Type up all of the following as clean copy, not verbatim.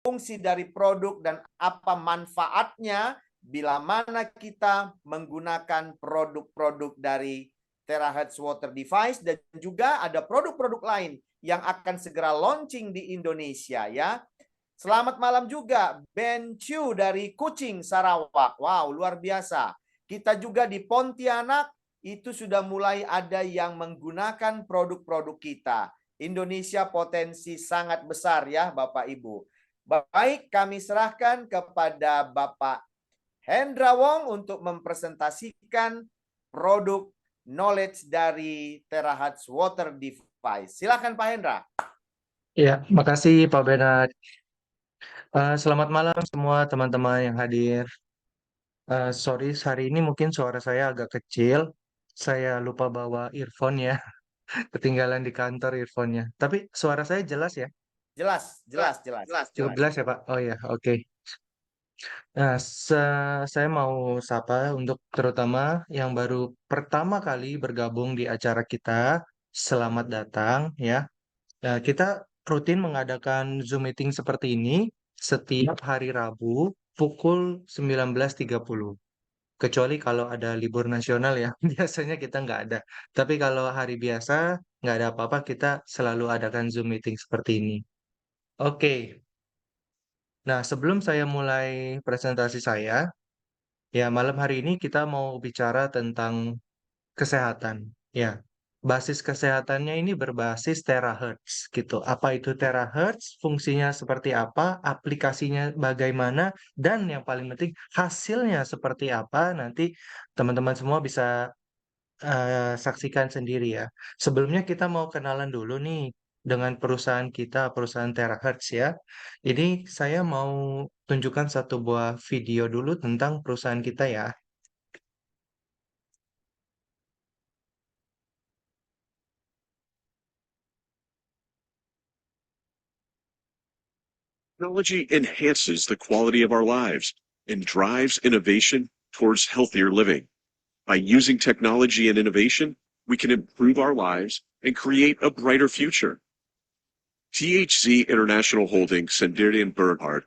fungsi dari produk dan apa manfaatnya bila mana kita menggunakan produk-produk dari Terahertz Water Device, dan juga ada produk-produk lain yang akan segera launching di Indonesia ya. Selamat malam juga Ben Chu dari Kucing, Sarawak. Wow, luar biasa. Kita juga di Pontianak itu sudah mulai ada yang menggunakan produk-produk kita. Indonesia potensi sangat besar ya Bapak Ibu. Baik, kami serahkan kepada Bapak Hendra Wong untuk mempresentasikan produk knowledge dari Terahertz Water Device. Silakan Pak Hendra. Ya, makasih Pak Bernard. Selamat malam semua teman-teman yang hadir. Sorry, hari ini mungkin suara saya agak kecil. Saya lupa bawa earphone ya, ketinggalan di kantor earphone-nya. Tapi suara saya jelas ya? Jelas, Jelas, jelas, jelas. jelas. Cukup jelas ya Pak? Oh ya, oke. Nah, saya mau sapa untuk terutama yang baru pertama kali bergabung di acara kita. Selamat datang ya. Nah, kita rutin mengadakan Zoom meeting seperti ini setiap hari Rabu pukul 19.30. Kecuali kalau ada libur nasional ya, biasanya kita nggak ada. Tapi kalau hari biasa, nggak ada apa-apa, kita selalu adakan Zoom meeting seperti ini. Oke, nah sebelum saya mulai presentasi saya, ya malam hari ini kita mau bicara tentang kesehatan. Ya, basis kesehatannya ini berbasis terahertz gitu. Apa itu terahertz? Fungsinya seperti apa? Aplikasinya bagaimana? Dan yang paling penting hasilnya seperti apa? Nanti teman-teman semua bisa saksikan sendiri ya. Sebelumnya kita mau kenalan dulu nih dengan perusahaan kita, perusahaan terahertz ya. Ini saya mau tunjukkan satu buah video dulu tentang perusahaan kita ya. Technology enhances the quality of our lives and drives innovation towards healthier living. By using technology and innovation, we can improve our lives and create a brighter future. THZ International Holdings Sendirian Bernhard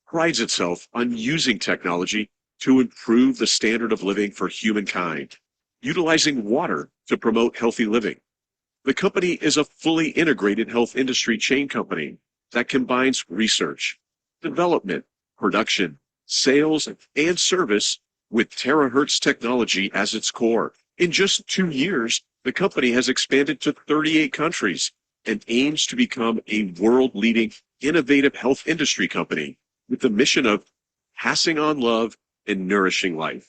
prides itself on using technology to improve the standard of living for humankind, utilizing water to promote healthy living. The company is a fully integrated health industry chain company that combines research, development, production, sales, and service with terahertz technology as its core. In just 2 years, the company has expanded to 38 countries and aims to become a world-leading innovative health industry company with the mission of passing on love and nourishing life.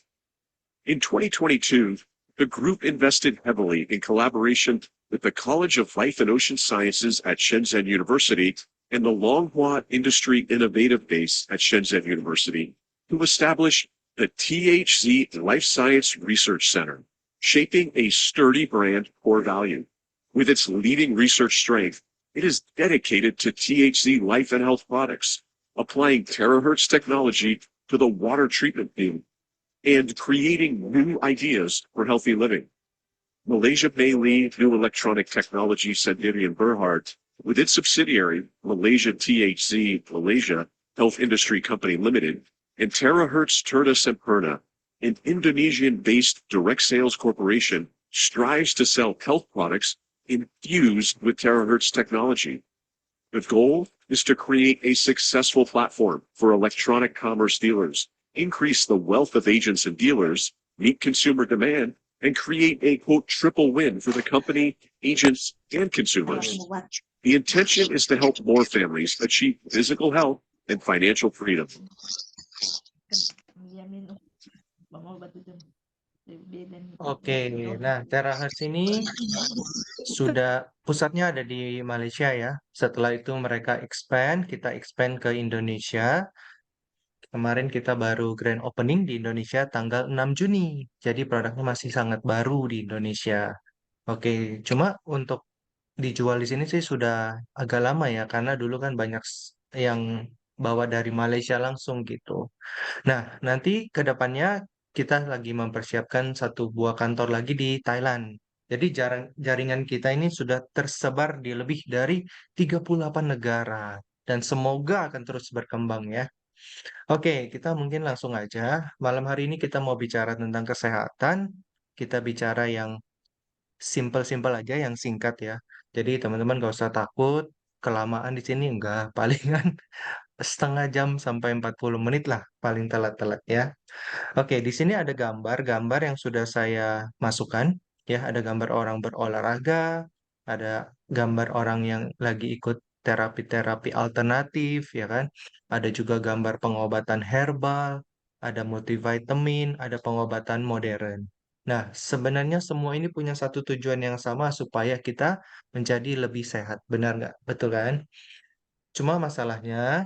In 2022, the group invested heavily in collaboration with the College of Life and Ocean Sciences at Shenzhen University and the Longhua Industry Innovative Base at Shenzhen University to establish the THZ Life Science Research Center, shaping a sturdy brand core value. With its leading research strength, it is dedicated to THZ life and health products, applying terahertz technology to the water treatment field and creating new ideas for healthy living. Malaysia May lead New Electronic Technology Sendirian Berhad, with its subsidiary, Malaysia THZ Malaysia Health Industry Company Limited, and Terahertz Terda Sempurna, an Indonesian-based direct sales corporation, strives to sell health products infused with terahertz technology. The goal is to create a successful platform for electronic commerce dealers, increase the wealth of agents and dealers, meet consumer demand, and create a quote triple win for the company, agents, and consumers. The intention is to help more families achieve physical health and financial freedom. Oke, nah terahertz ini sudah pusatnya ada di Malaysia ya. Setelah itu mereka expand, kita expand ke Indonesia. Kemarin kita baru grand opening di Indonesia tanggal 6 Juni. Jadi produknya masih sangat baru di Indonesia. Oke, cuma untuk dijual di sini sih sudah agak lama ya, karena dulu kan banyak yang bawa dari Malaysia langsung gitu. Nah, nanti ke depannya kita lagi mempersiapkan satu buah kantor lagi di Thailand. Jadi jaringan kita ini sudah tersebar di lebih dari 38 negara. dan semoga akan terus berkembang ya. Oke, kita mungkin langsung aja. Malam hari ini kita mau bicara tentang kesehatan. Kita bicara yang simpel-simpel aja, yang singkat ya. Jadi teman-teman gak usah takut, kelamaan di sini enggak, palingan setengah jam sampai 40 menit lah, paling telat-telat ya. Oke, di sini ada gambar-gambar yang sudah saya masukkan. Ya, ada gambar orang berolahraga, ada gambar orang yang lagi ikut terapi-terapi alternatif, ya kan? Ada juga gambar pengobatan herbal, ada multivitamin, ada pengobatan modern. Nah, sebenarnya semua ini punya satu tujuan yang sama supaya kita menjadi lebih sehat. Benar nggak? Betul kan? Cuma masalahnya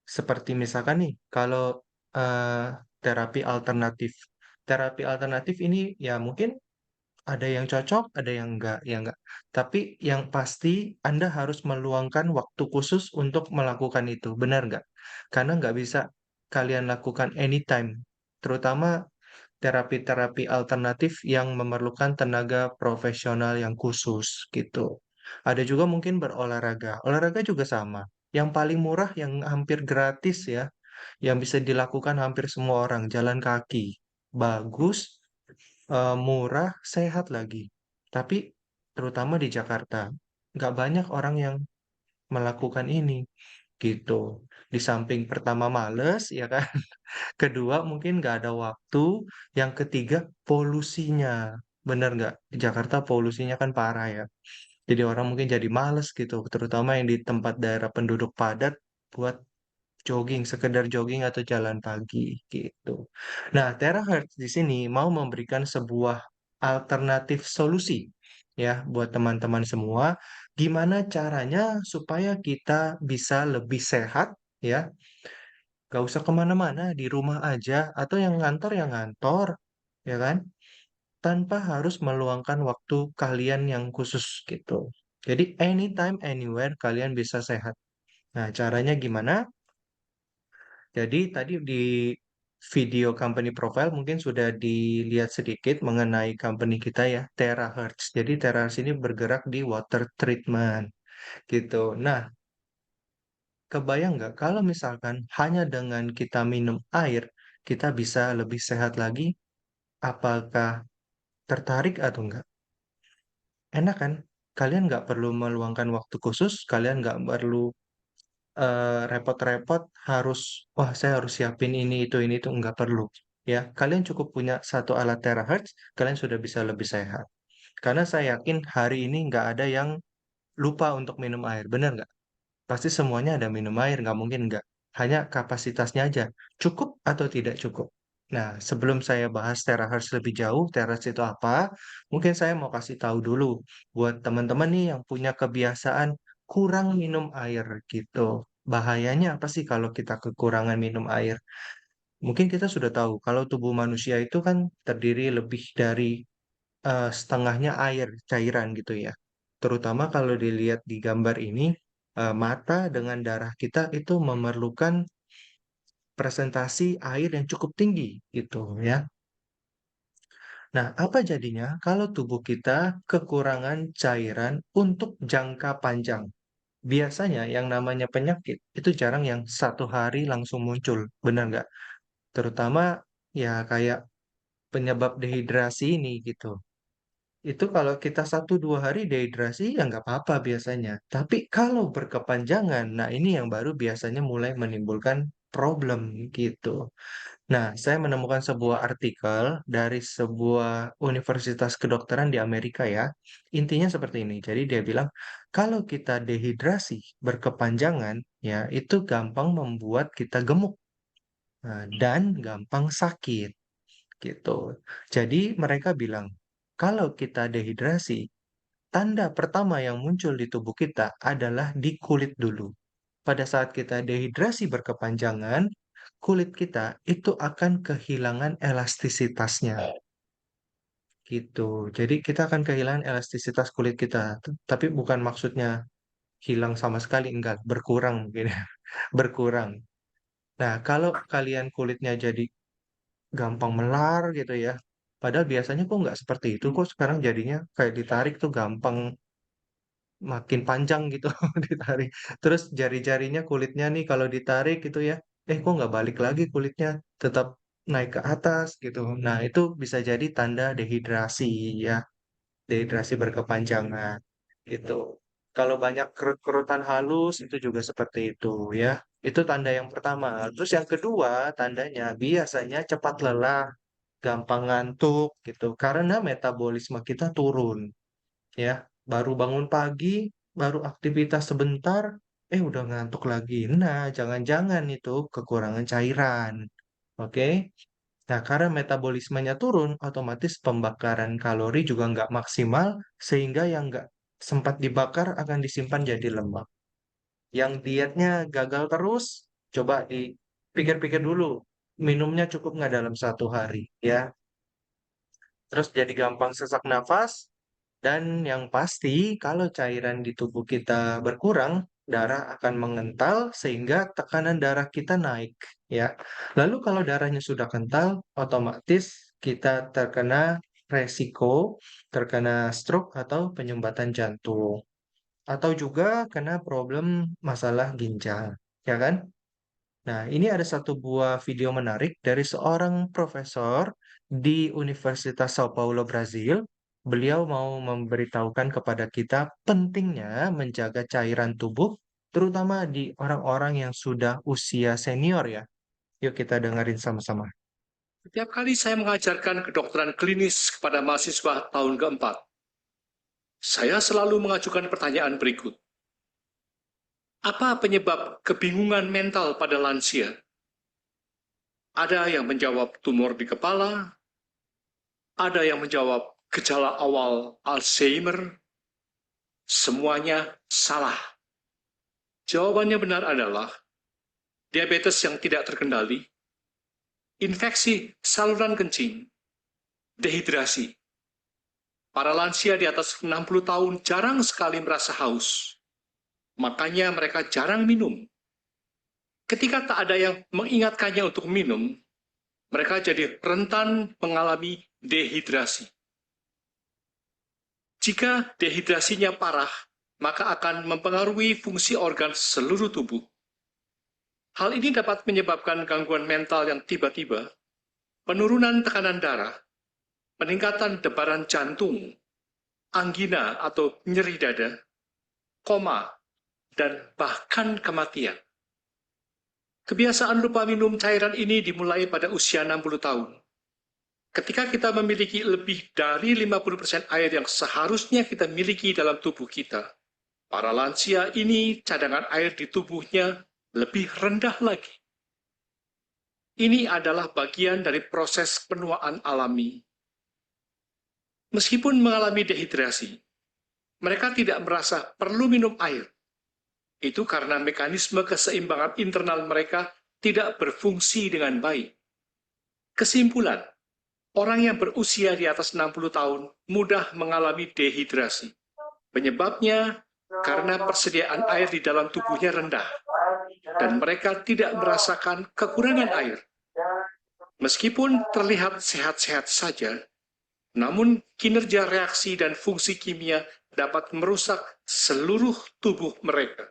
seperti misalkan nih, kalau eh, terapi alternatif, terapi alternatif ini ya mungkin ada yang cocok, ada yang enggak, ya enggak. Tapi yang pasti Anda harus meluangkan waktu khusus untuk melakukan itu, benar nggak? Karena nggak bisa kalian lakukan anytime, terutama terapi-terapi alternatif yang memerlukan tenaga profesional yang khusus gitu. Ada juga mungkin berolahraga. Olahraga juga sama. Yang paling murah, yang hampir gratis ya, yang bisa dilakukan hampir semua orang, jalan kaki. Bagus, murah, sehat lagi. Tapi terutama di Jakarta, nggak banyak orang yang melakukan ini gitu. Di samping pertama males, ya kan? Kedua, mungkin nggak ada waktu. Yang ketiga, polusinya. Bener nggak? Di Jakarta polusinya kan parah ya. Jadi orang mungkin jadi males gitu. Terutama yang di tempat daerah penduduk padat buat jogging, sekedar jogging atau jalan pagi gitu. Nah, Terahertz di sini mau memberikan sebuah alternatif solusi ya buat teman-teman semua. Gimana caranya supaya kita bisa lebih sehat ya, gak usah kemana-mana, di rumah aja, atau yang ngantor, ya kan? Tanpa harus meluangkan waktu kalian yang khusus gitu. Jadi anytime, anywhere kalian bisa sehat. Nah, caranya gimana? Jadi tadi di video company profile mungkin sudah dilihat sedikit mengenai company kita ya, Terahertz. Jadi Terahertz ini bergerak di water treatment gitu. Nah, kebayang nggak kalau misalkan hanya dengan kita minum air, kita bisa lebih sehat lagi? Apakah tertarik atau enggak? Enak kan? Kalian nggak perlu meluangkan waktu khusus, kalian nggak perlu repot-repot harus, wah saya harus siapin ini itu, nggak perlu. Ya, kalian cukup punya satu alat terahertz, kalian sudah bisa lebih sehat. Karena saya yakin hari ini nggak ada yang lupa untuk minum air, benar nggak? Pasti semuanya ada minum air, nggak mungkin nggak. Hanya kapasitasnya aja, cukup atau tidak cukup. Nah, sebelum saya bahas terahertz lebih jauh, terahertz itu apa? Mungkin saya mau kasih tahu dulu buat teman-teman nih yang punya kebiasaan kurang minum air gitu. Bahayanya apa sih kalau kita kekurangan minum air? Mungkin kita sudah tahu kalau tubuh manusia itu kan terdiri lebih dari setengahnya air, cairan gitu ya. Terutama kalau dilihat di gambar ini, mata dengan darah kita itu memerlukan presentasi air yang cukup tinggi gitu ya. Nah, apa jadinya kalau tubuh kita kekurangan cairan untuk jangka panjang? Biasanya yang namanya penyakit itu jarang yang satu hari langsung muncul, benar nggak? Terutama ya kayak penyebab dehidrasi ini gitu. Itu kalau kita 1 2 hari dehidrasi ya nggak apa-apa biasanya. Tapi kalau berkepanjangan, nah ini yang baru biasanya mulai menimbulkan problem gitu. Nah, saya menemukan sebuah artikel dari sebuah universitas kedokteran di Amerika ya. Intinya seperti ini. Jadi dia bilang, kalau kita dehidrasi berkepanjangan, ya itu gampang membuat kita gemuk. Nah, dan gampang sakit gitu. Jadi mereka bilang, kalau kita dehidrasi, tanda pertama yang muncul di tubuh kita adalah di kulit dulu. Pada saat kita dehidrasi berkepanjangan, kulit kita itu akan kehilangan elastisitasnya. Gitu. Jadi kita akan kehilangan elastisitas kulit kita. Tapi bukan maksudnya hilang sama sekali, enggak, berkurang mungkin. Berkurang. Nah, kalau kalian kulitnya jadi gampang melar gitu ya. Padahal biasanya kok nggak seperti itu kok sekarang jadinya kayak ditarik tuh gampang makin panjang gitu ditarik. Terus jari-jarinya kulitnya nih kalau ditarik gitu ya, kok nggak balik lagi kulitnya, tetap naik ke atas gitu. Nah itu bisa jadi tanda dehidrasi ya, dehidrasi berkepanjangan gitu. Kalau banyak kerut-kerutan halus itu juga seperti itu ya. Itu tanda yang pertama. Terus yang kedua tandanya biasanya cepat lelah, gampang ngantuk gitu karena metabolisme kita turun ya. Baru bangun pagi, baru aktivitas sebentar, udah ngantuk lagi. Nah, jangan-jangan itu kekurangan cairan. Oke. Nah, karena metabolismenya turun, otomatis pembakaran kalori juga nggak maksimal, sehingga yang nggak sempat dibakar akan disimpan jadi lemak. Yang dietnya gagal terus, coba dipikir-pikir dulu, minumnya cukup nggak dalam 1 hari, ya. Terus jadi gampang sesak nafas, dan yang pasti kalau cairan di tubuh kita berkurang, darah akan mengental sehingga tekanan darah kita naik, ya. Lalu kalau darahnya sudah kental, otomatis kita terkena resiko terkena stroke atau penyumbatan jantung atau juga kena problem masalah ginjal, ya kan? Nah, ini ada satu buah video menarik dari seorang profesor di Universitas Sao Paulo, Brazil. Beliau mau memberitahukan kepada kita pentingnya menjaga cairan tubuh, terutama di orang-orang yang sudah usia senior ya. Yuk kita dengerin sama-sama. Setiap kali saya mengajarkan kedokteran klinis kepada mahasiswa tahun keempat, saya selalu mengajukan pertanyaan berikut. Apa penyebab kebingungan mental pada lansia? Ada yang menjawab tumor di kepala, ada yang menjawab gejala awal Alzheimer. Semuanya salah. Jawabannya benar adalah diabetes yang tidak terkendali, infeksi saluran kencing, dehidrasi. Para lansia di atas 60 tahun jarang sekali merasa haus. Makanya mereka jarang minum. Ketika tak ada yang mengingatkannya untuk minum, mereka jadi rentan mengalami dehidrasi. Jika dehidrasinya parah, maka akan mempengaruhi fungsi organ seluruh tubuh. Hal ini dapat menyebabkan gangguan mental yang tiba-tiba, penurunan tekanan darah, peningkatan debaran jantung, anggina atau nyeri dada, koma, dan bahkan kematian. Kebiasaan lupa minum cairan ini dimulai pada usia 60 tahun. Ketika kita memiliki lebih dari 50% air yang seharusnya kita miliki dalam tubuh kita, para lansia ini cadangan air di tubuhnya lebih rendah lagi. Ini adalah bagian dari proses penuaan alami. Meskipun mengalami dehidrasi, mereka tidak merasa perlu minum air. Itu karena mekanisme keseimbangan internal mereka tidak berfungsi dengan baik. Kesimpulan, orang yang berusia di atas 60 tahun mudah mengalami dehidrasi. Penyebabnya karena persediaan air di dalam tubuhnya rendah, dan mereka tidak merasakan kekurangan air. Meskipun terlihat sehat-sehat saja, namun kinerja reaksi dan fungsi kimia dapat merusak seluruh tubuh mereka.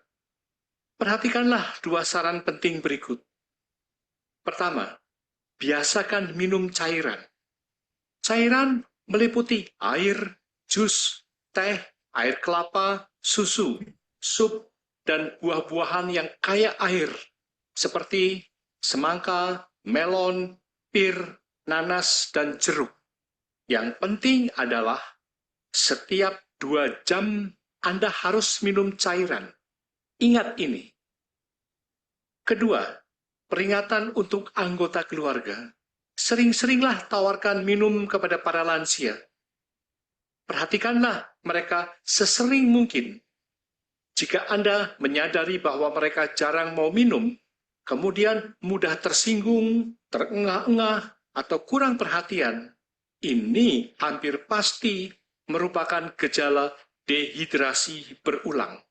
Perhatikanlah 2 saran penting berikut. Pertama, biasakan minum cairan. Cairan meliputi air, jus, teh, air kelapa, susu, sup, dan buah-buahan yang kaya air, seperti semangka, melon, pir, nanas, dan jeruk. Yang penting adalah setiap 2 jam Anda harus minum cairan. Ingat ini. Kedua, peringatan untuk anggota keluarga. Sering-seringlah tawarkan minum kepada para lansia. Perhatikanlah mereka sesering mungkin. Jika Anda menyadari bahwa mereka jarang mau minum, kemudian mudah tersinggung, terengah-engah, atau kurang perhatian, ini hampir pasti merupakan gejala dehidrasi berulang.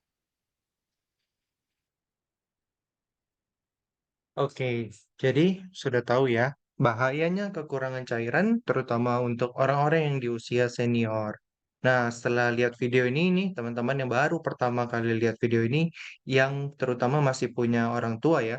Oke, jadi sudah tahu ya, bahayanya kekurangan cairan terutama untuk orang-orang yang di usia senior. Nah, setelah lihat video ini nih, teman-teman yang baru pertama kali lihat video ini, yang terutama masih punya orang tua ya,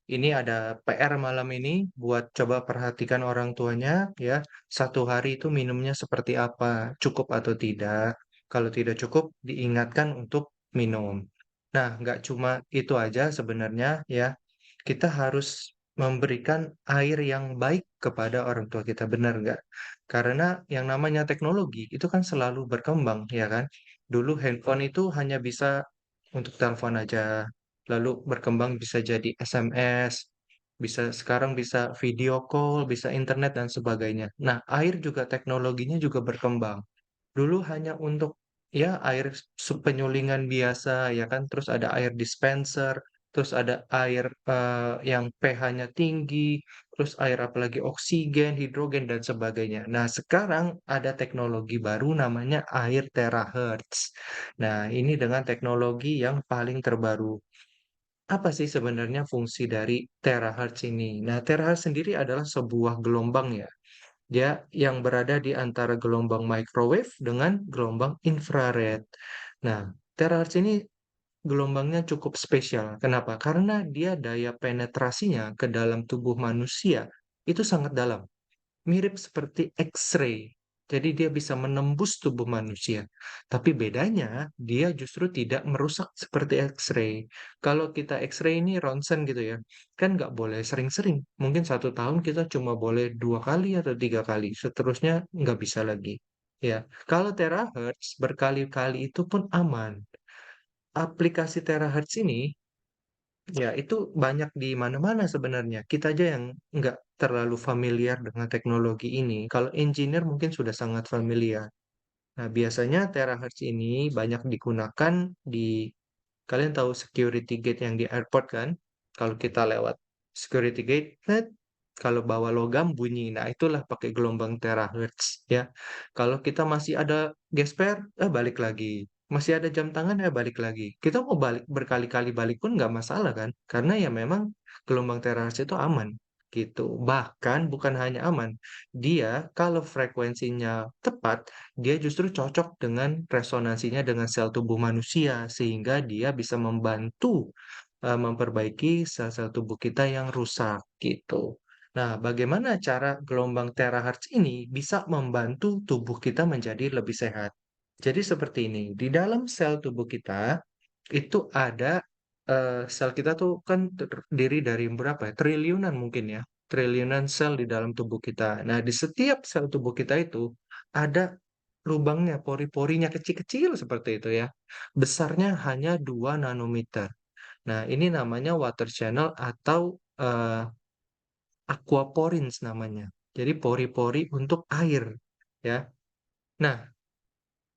ini ada PR malam ini buat coba perhatikan orang tuanya ya, satu hari itu minumnya seperti apa, cukup atau tidak. Kalau tidak cukup, diingatkan untuk minum. Nah, nggak cuma itu aja sebenarnya ya, kita harus memberikan air yang baik kepada orang tua kita, benar nggak? Karena yang namanya teknologi itu kan selalu berkembang, ya kan? Dulu handphone itu hanya bisa untuk telepon aja, lalu berkembang bisa jadi SMS, sekarang bisa video call, bisa internet dan sebagainya. Nah, air juga teknologinya juga berkembang. Dulu hanya untuk ya air penyulingan biasa ya kan, terus ada air dispenser, terus ada air yang pH-nya tinggi, terus air apalagi oksigen, hidrogen dan sebagainya. Nah, sekarang ada teknologi baru namanya air terahertz. Nah, ini dengan teknologi yang paling terbaru. Apa sih sebenarnya fungsi dari terahertz ini? Nah, terahertz sendiri adalah sebuah gelombang ya. Dia yang berada di antara gelombang microwave dengan gelombang infrared. Nah, terahertz ini gelombangnya cukup spesial. Kenapa? Karena dia daya penetrasinya ke dalam tubuh manusia itu sangat dalam, mirip seperti X-ray. Jadi dia bisa menembus tubuh manusia. Tapi bedanya dia justru tidak merusak seperti X-ray. Kalau kita X-ray ini ronsen gitu ya, kan nggak boleh sering-sering. Mungkin 1 tahun kita cuma boleh 2 kali atau 3 kali. Seterusnya nggak bisa lagi. Ya, kalau terahertz berkali-kali itu pun aman. Aplikasi terahertz ini ya, itu banyak di mana-mana sebenarnya. Kita aja yang nggak terlalu familiar dengan teknologi ini. Kalau engineer mungkin sudah sangat familiar. Nah, biasanya terahertz ini banyak digunakan di, kalian tahu security gate yang di airport kan? Kalau kita lewat security gate, kalau bawa logam bunyi. Nah, itulah pakai gelombang terahertz ya. Kalau kita masih ada gesper, balik lagi. Masih ada jam tangan, balik lagi. Kita mau balik berkali-kali balik pun nggak masalah kan? Karena ya memang gelombang terahertz itu aman gitu. Bahkan bukan hanya aman, dia kalau frekuensinya tepat, dia justru cocok dengan resonansinya dengan sel tubuh manusia sehingga dia bisa membantu memperbaiki sel-sel tubuh kita yang rusak gitu. Nah, bagaimana cara gelombang terahertz ini bisa membantu tubuh kita menjadi lebih sehat? Jadi seperti ini, di dalam sel tubuh kita itu ada sel kita tuh kan terdiri dari berapa ya? Triliunan mungkin ya, triliunan sel di dalam tubuh kita. Nah, di setiap sel tubuh kita itu ada lubangnya, pori-porinya kecil-kecil seperti itu ya. Besarnya hanya 2 nanometer. Nah, ini namanya water channel atau eh, aquaporins namanya. Jadi pori-pori untuk air ya. Nah,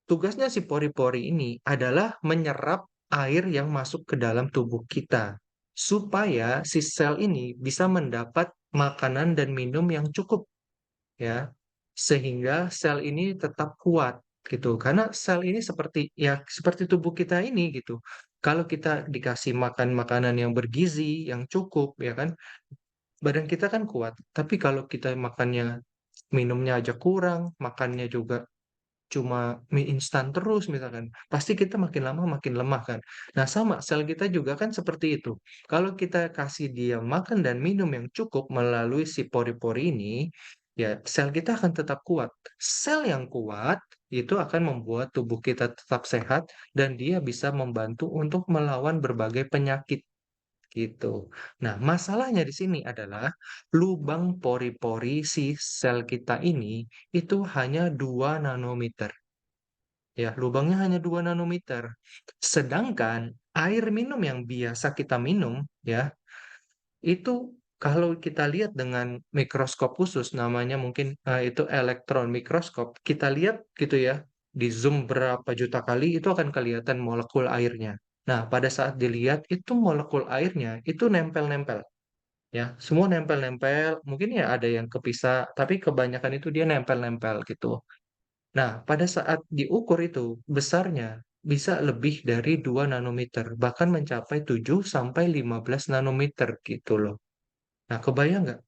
tugasnya si pori-pori ini adalah menyerap air yang masuk ke dalam tubuh kita supaya si sel ini bisa mendapat makanan dan minum yang cukup ya, sehingga sel ini tetap kuat gitu. Karena sel ini seperti ya seperti tubuh kita ini gitu. Kalau kita dikasih makan makanan yang bergizi, yang cukup ya kan, badan kita kan kuat. Tapi kalau kita makannya minumnya aja kurang, makannya juga cuma mie instan terus misalkan, pasti kita makin lama makin lemah kan. Nah, sama sel kita juga kan seperti itu. Kalau kita kasih dia makan dan minum yang cukup melalui si pori-pori ini, ya sel kita akan tetap kuat. Sel yang kuat itu akan membuat tubuh kita tetap sehat dan dia bisa membantu untuk melawan berbagai penyakit gitu. Nah, masalahnya di sini adalah lubang pori-pori si sel kita ini itu hanya 2 nanometer. Ya, lubangnya hanya 2 nanometer. Sedangkan air minum yang biasa kita minum, ya, itu kalau kita lihat dengan mikroskop khusus, namanya mungkin itu elektron mikroskop, kita lihat gitu ya, di zoom berapa juta kali, itu akan kelihatan molekul airnya. Nah, pada saat dilihat, itu molekul airnya, itu nempel-nempel. Ya, semua nempel-nempel, mungkin ya ada yang kepisah, tapi kebanyakan itu dia nempel-nempel gitu. Nah, pada saat diukur itu besarnya bisa lebih dari 2 nanometer, bahkan mencapai 7 sampai 15 nanometer gitu loh. Nah, kebayang nggak?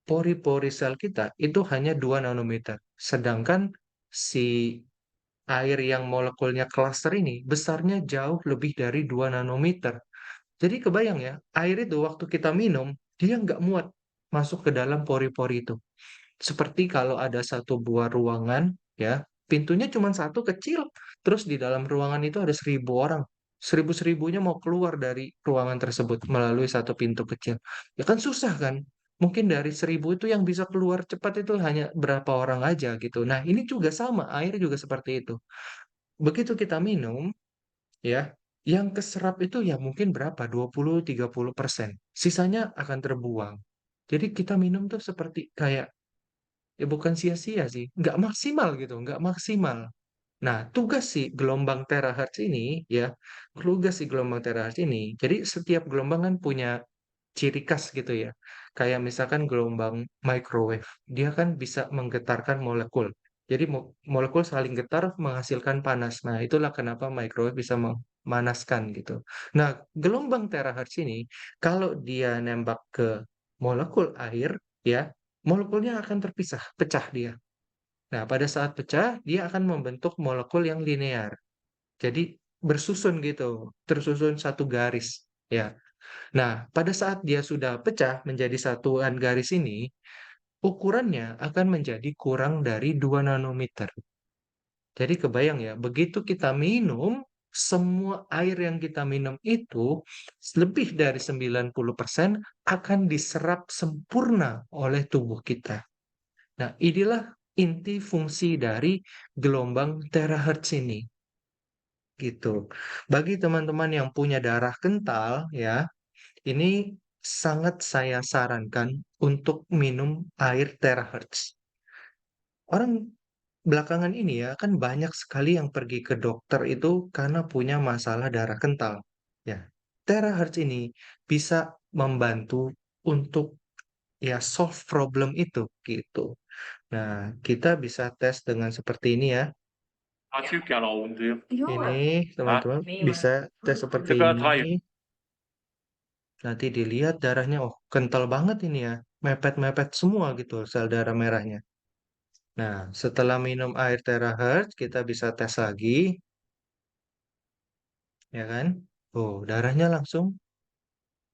Pori-pori sel kita itu hanya 2 nanometer, sedangkan si air yang molekulnya klaster ini besarnya jauh lebih dari 2 nanometer. Jadi kebayang ya, air itu waktu kita minum, dia nggak muat masuk ke dalam pori-pori itu. Seperti kalau ada satu buah ruangan, ya, pintunya cuma satu kecil, terus di dalam ruangan itu ada 1.000 orang. Seribu-seribunya mau keluar dari ruangan tersebut melalui satu pintu kecil. Ya kan susah kan? Mungkin dari 1.000 itu yang bisa keluar cepat itu hanya berapa orang aja gitu. Nah, ini juga sama, air juga seperti itu. Begitu kita minum, ya, yang keserap itu ya mungkin berapa? 20-30%. Sisanya akan terbuang. Jadi kita minum tuh seperti kayak ya bukan sia-sia sih, nggak maksimal gitu, nggak maksimal. Nah, tugas si gelombang terahertz ini ya, tugas si gelombang terahertz ini, jadi setiap gelombang kan punya ciri khas gitu ya. Kayak misalkan gelombang microwave, dia kan bisa menggetarkan molekul. Jadi molekul saling getar menghasilkan panas. Nah, itulah kenapa microwave bisa memanaskan gitu. Nah, gelombang terahertz ini kalau dia nembak ke molekul air ya, molekulnya akan terpisah, pecah dia. Nah, pada saat pecah, dia akan membentuk molekul yang linear. Jadi bersusun gitu, tersusun satu garis ya. Nah, pada saat dia sudah pecah menjadi satuan garis ini, ukurannya akan menjadi kurang dari 2 nanometer. Jadi kebayang ya, begitu kita minum, semua air yang kita minum itu lebih dari 90% akan diserap sempurna oleh tubuh kita. Nah, inilah inti fungsi dari gelombang terahertz ini. Gitu. Bagi teman-teman yang punya darah kental, ya, ini sangat saya sarankan untuk minum air terahertz. Orang belakangan ini ya kan banyak sekali yang pergi ke dokter itu karena punya masalah darah kental. Ya, terahertz ini bisa membantu untuk ya solve problem itu gitu. Nah, kita bisa tes dengan seperti ini ya. Ini teman-teman bisa tes seperti ini. Nanti dilihat darahnya, oh kental banget ini ya. Mepet-mepet semua gitu sel darah merahnya. Nah, setelah minum air terahertz, kita bisa tes lagi, ya kan? Oh, darahnya langsung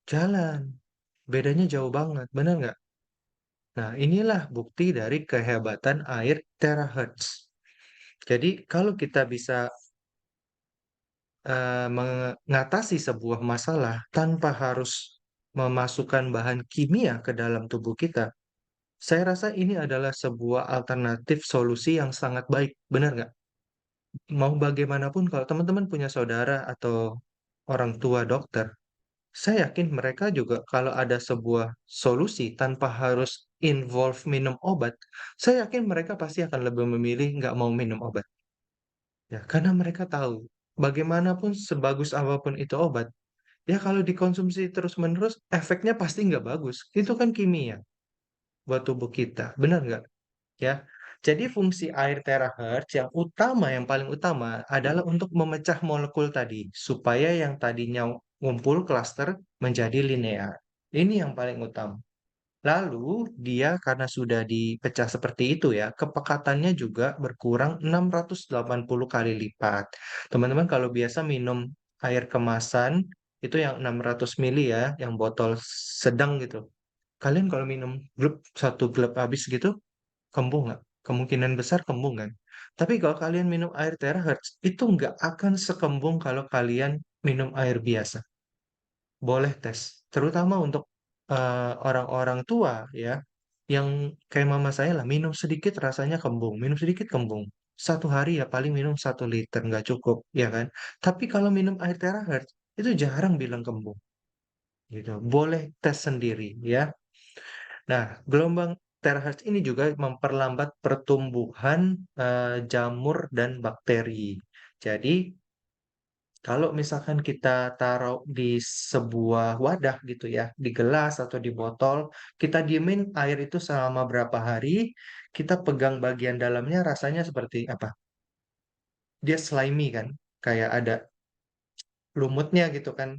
jalan. Bedanya jauh banget, benar nggak? Nah, inilah bukti dari kehebatan air terahertz. Jadi, kalau kita bisa mengatasi sebuah masalah tanpa harus memasukkan bahan kimia ke dalam tubuh kita, saya rasa ini adalah sebuah alternatif solusi yang sangat baik, benar nggak? Mau bagaimanapun kalau teman-teman punya saudara atau orang tua dokter, saya yakin mereka juga kalau ada sebuah solusi tanpa harus involve minum obat, saya yakin mereka pasti akan lebih memilih nggak mau minum obat. Ya, karena mereka tahu bagaimanapun sebagus apapun itu obat, ya kalau dikonsumsi terus-menerus, efeknya pasti nggak bagus. Itu kan kimia buat tubuh kita, benar nggak? Ya. Jadi fungsi air terahertz yang utama, yang paling utama adalah untuk memecah molekul tadi, supaya yang tadinya ngumpul klaster menjadi linear. Ini yang paling utama. Lalu dia karena sudah dipecah seperti itu ya, kepekatannya juga berkurang 680 kali lipat. Teman-teman kalau biasa minum air kemasan itu yang 600 mili ya, yang botol sedang gitu. Kalian kalau minum satu glep habis gitu, kembung nggak? Kemungkinan besar kembung kan? Tapi kalau kalian minum air terahertz, itu nggak akan sekembung kalau kalian minum air biasa. Boleh tes, terutama untuk orang-orang tua ya, yang kayak mama saya lah, minum sedikit rasanya kembung, minum sedikit kembung. Satu hari ya paling minum 1 liter, nggak cukup, ya kan? Tapi kalau minum air terahertz, itu jarang bilang kembung. Gitu. Boleh tes sendiri ya. Nah, gelombang terahertz ini juga memperlambat pertumbuhan jamur dan bakteri. Jadi, kalau misalkan kita taruh di sebuah wadah gitu ya, di gelas atau di botol, kita diemin air itu selama berapa hari, kita pegang bagian dalamnya rasanya seperti apa? Dia slimy kan, kayak ada lumutnya gitu kan,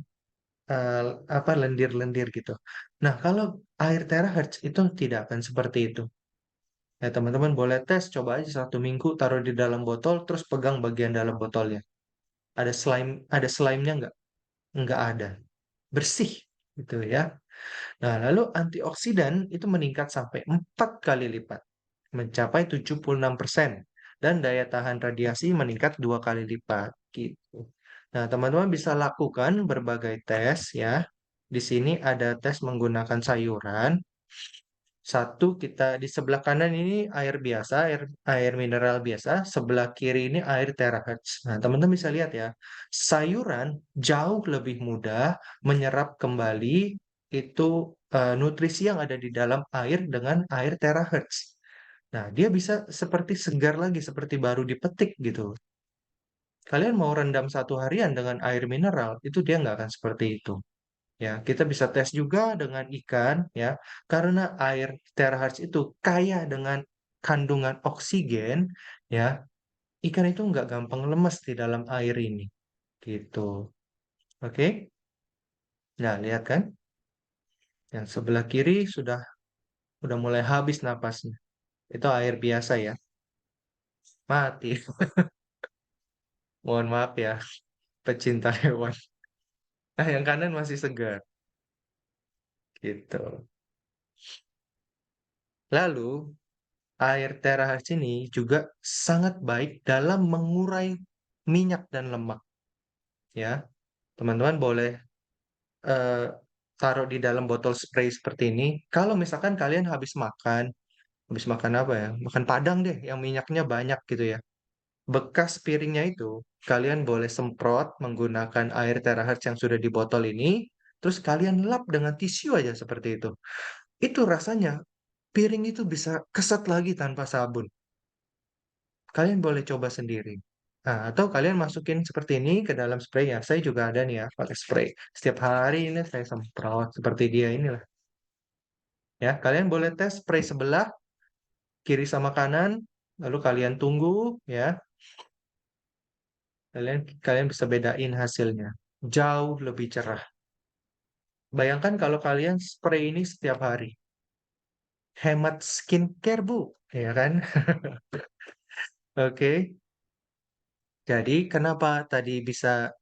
eh, apa lendir-lendir gitu. Nah, kalau air terahertz itu tidak akan seperti itu. Ya, teman-teman boleh tes, coba aja 1 minggu taruh di dalam botol, terus pegang bagian dalam botolnya. Ada slime-nya nggak? Nggak ada. Bersih, gitu ya. Nah, lalu antioksidan itu meningkat sampai 4 kali lipat, mencapai 76%. Dan daya tahan radiasi meningkat 2 kali lipat, gitu. Nah, teman-teman bisa lakukan berbagai tes ya. Di sini ada tes menggunakan sayuran. Satu kita di sebelah kanan ini air biasa, air mineral biasa, sebelah kiri ini air terahertz. Nah, teman-teman bisa lihat ya, sayuran jauh lebih mudah menyerap kembali itu nutrisi yang ada di dalam air dengan air terahertz. Nah, dia bisa seperti segar lagi, seperti baru dipetik gitu. Kalian mau rendam 1 harian dengan air mineral, itu dia nggak akan seperti itu. Ya, kita bisa tes juga dengan ikan ya, karena air terahertz itu kaya dengan kandungan oksigen ya. Ikan itu nggak gampang lemas di dalam air ini, gitu. Oke? Nah, lihat kan? Yang sebelah kiri udah mulai habis napasnya. Itu air biasa ya. Mati. Mohon maaf ya, pecinta hewan. Nah, yang kanan masih segar, gitu. Lalu, air terahertz ini juga sangat baik dalam mengurai minyak dan lemak. Ya, teman-teman boleh eh, taruh di dalam botol spray seperti ini. Kalau misalkan kalian habis makan apa ya? Makan padang deh, yang minyaknya banyak gitu ya. Bekas piringnya itu, kalian boleh semprot menggunakan air terahertz yang sudah di botol ini. Terus kalian lap dengan tisu aja seperti itu. Itu rasanya piring itu bisa keset lagi tanpa sabun. Kalian boleh coba sendiri. Nah, atau kalian masukin seperti ini ke dalam spray ya. Saya juga ada nih ya, pakai spray. Setiap hari ini saya semprot seperti dia inilah. Ya, kalian boleh tes spray sebelah, kiri sama kanan, lalu kalian tunggu ya. Kalian bisa bedain hasilnya. Jauh lebih cerah. Bayangkan kalau kalian spray ini setiap hari. Hemat skincare, Bu. Ya kan? Oke. Jadi, kenapa tadi bisa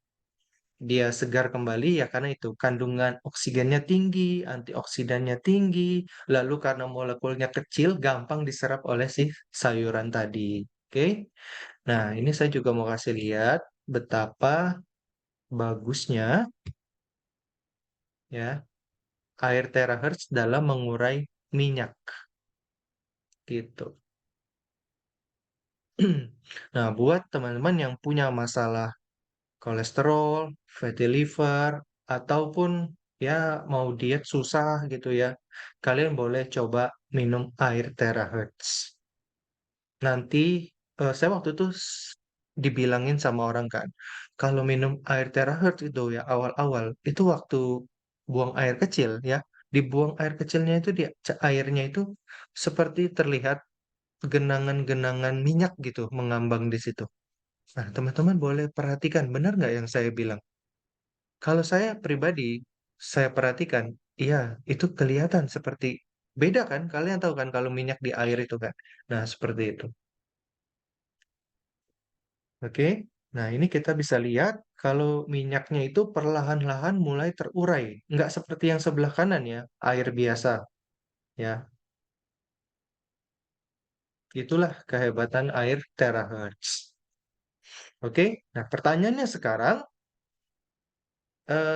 dia segar kembali ya karena itu kandungan oksigennya tinggi, antioksidannya tinggi, lalu karena molekulnya kecil gampang diserap oleh si sayuran tadi. Oke. Nah, ini saya juga mau kasih lihat betapa bagusnya ya air terahertz dalam mengurai minyak gitu. Nah, buat teman-teman yang punya masalah kolesterol, fatty liver, ataupun ya mau diet susah gitu ya, kalian boleh coba minum air terahertz. Nanti saya waktu itu dibilangin sama orang kan, kalau minum air terahertz itu ya awal-awal itu waktu buang air kecil ya, dibuang air kecilnya itu dia airnya itu seperti terlihat genangan-genangan minyak gitu mengambang di situ. Nah, teman-teman boleh perhatikan, benar nggak yang saya bilang? Kalau saya pribadi, saya perhatikan, iya, itu kelihatan seperti beda kan? Kalian tahu kan kalau minyak di air itu kan? Nah, seperti itu. Oke. Nah, ini kita bisa lihat kalau minyaknya itu perlahan-lahan mulai terurai. Nggak seperti yang sebelah kanan ya, air biasa. Ya, itulah kehebatan air terahertz. Oke. Nah, pertanyaannya sekarang,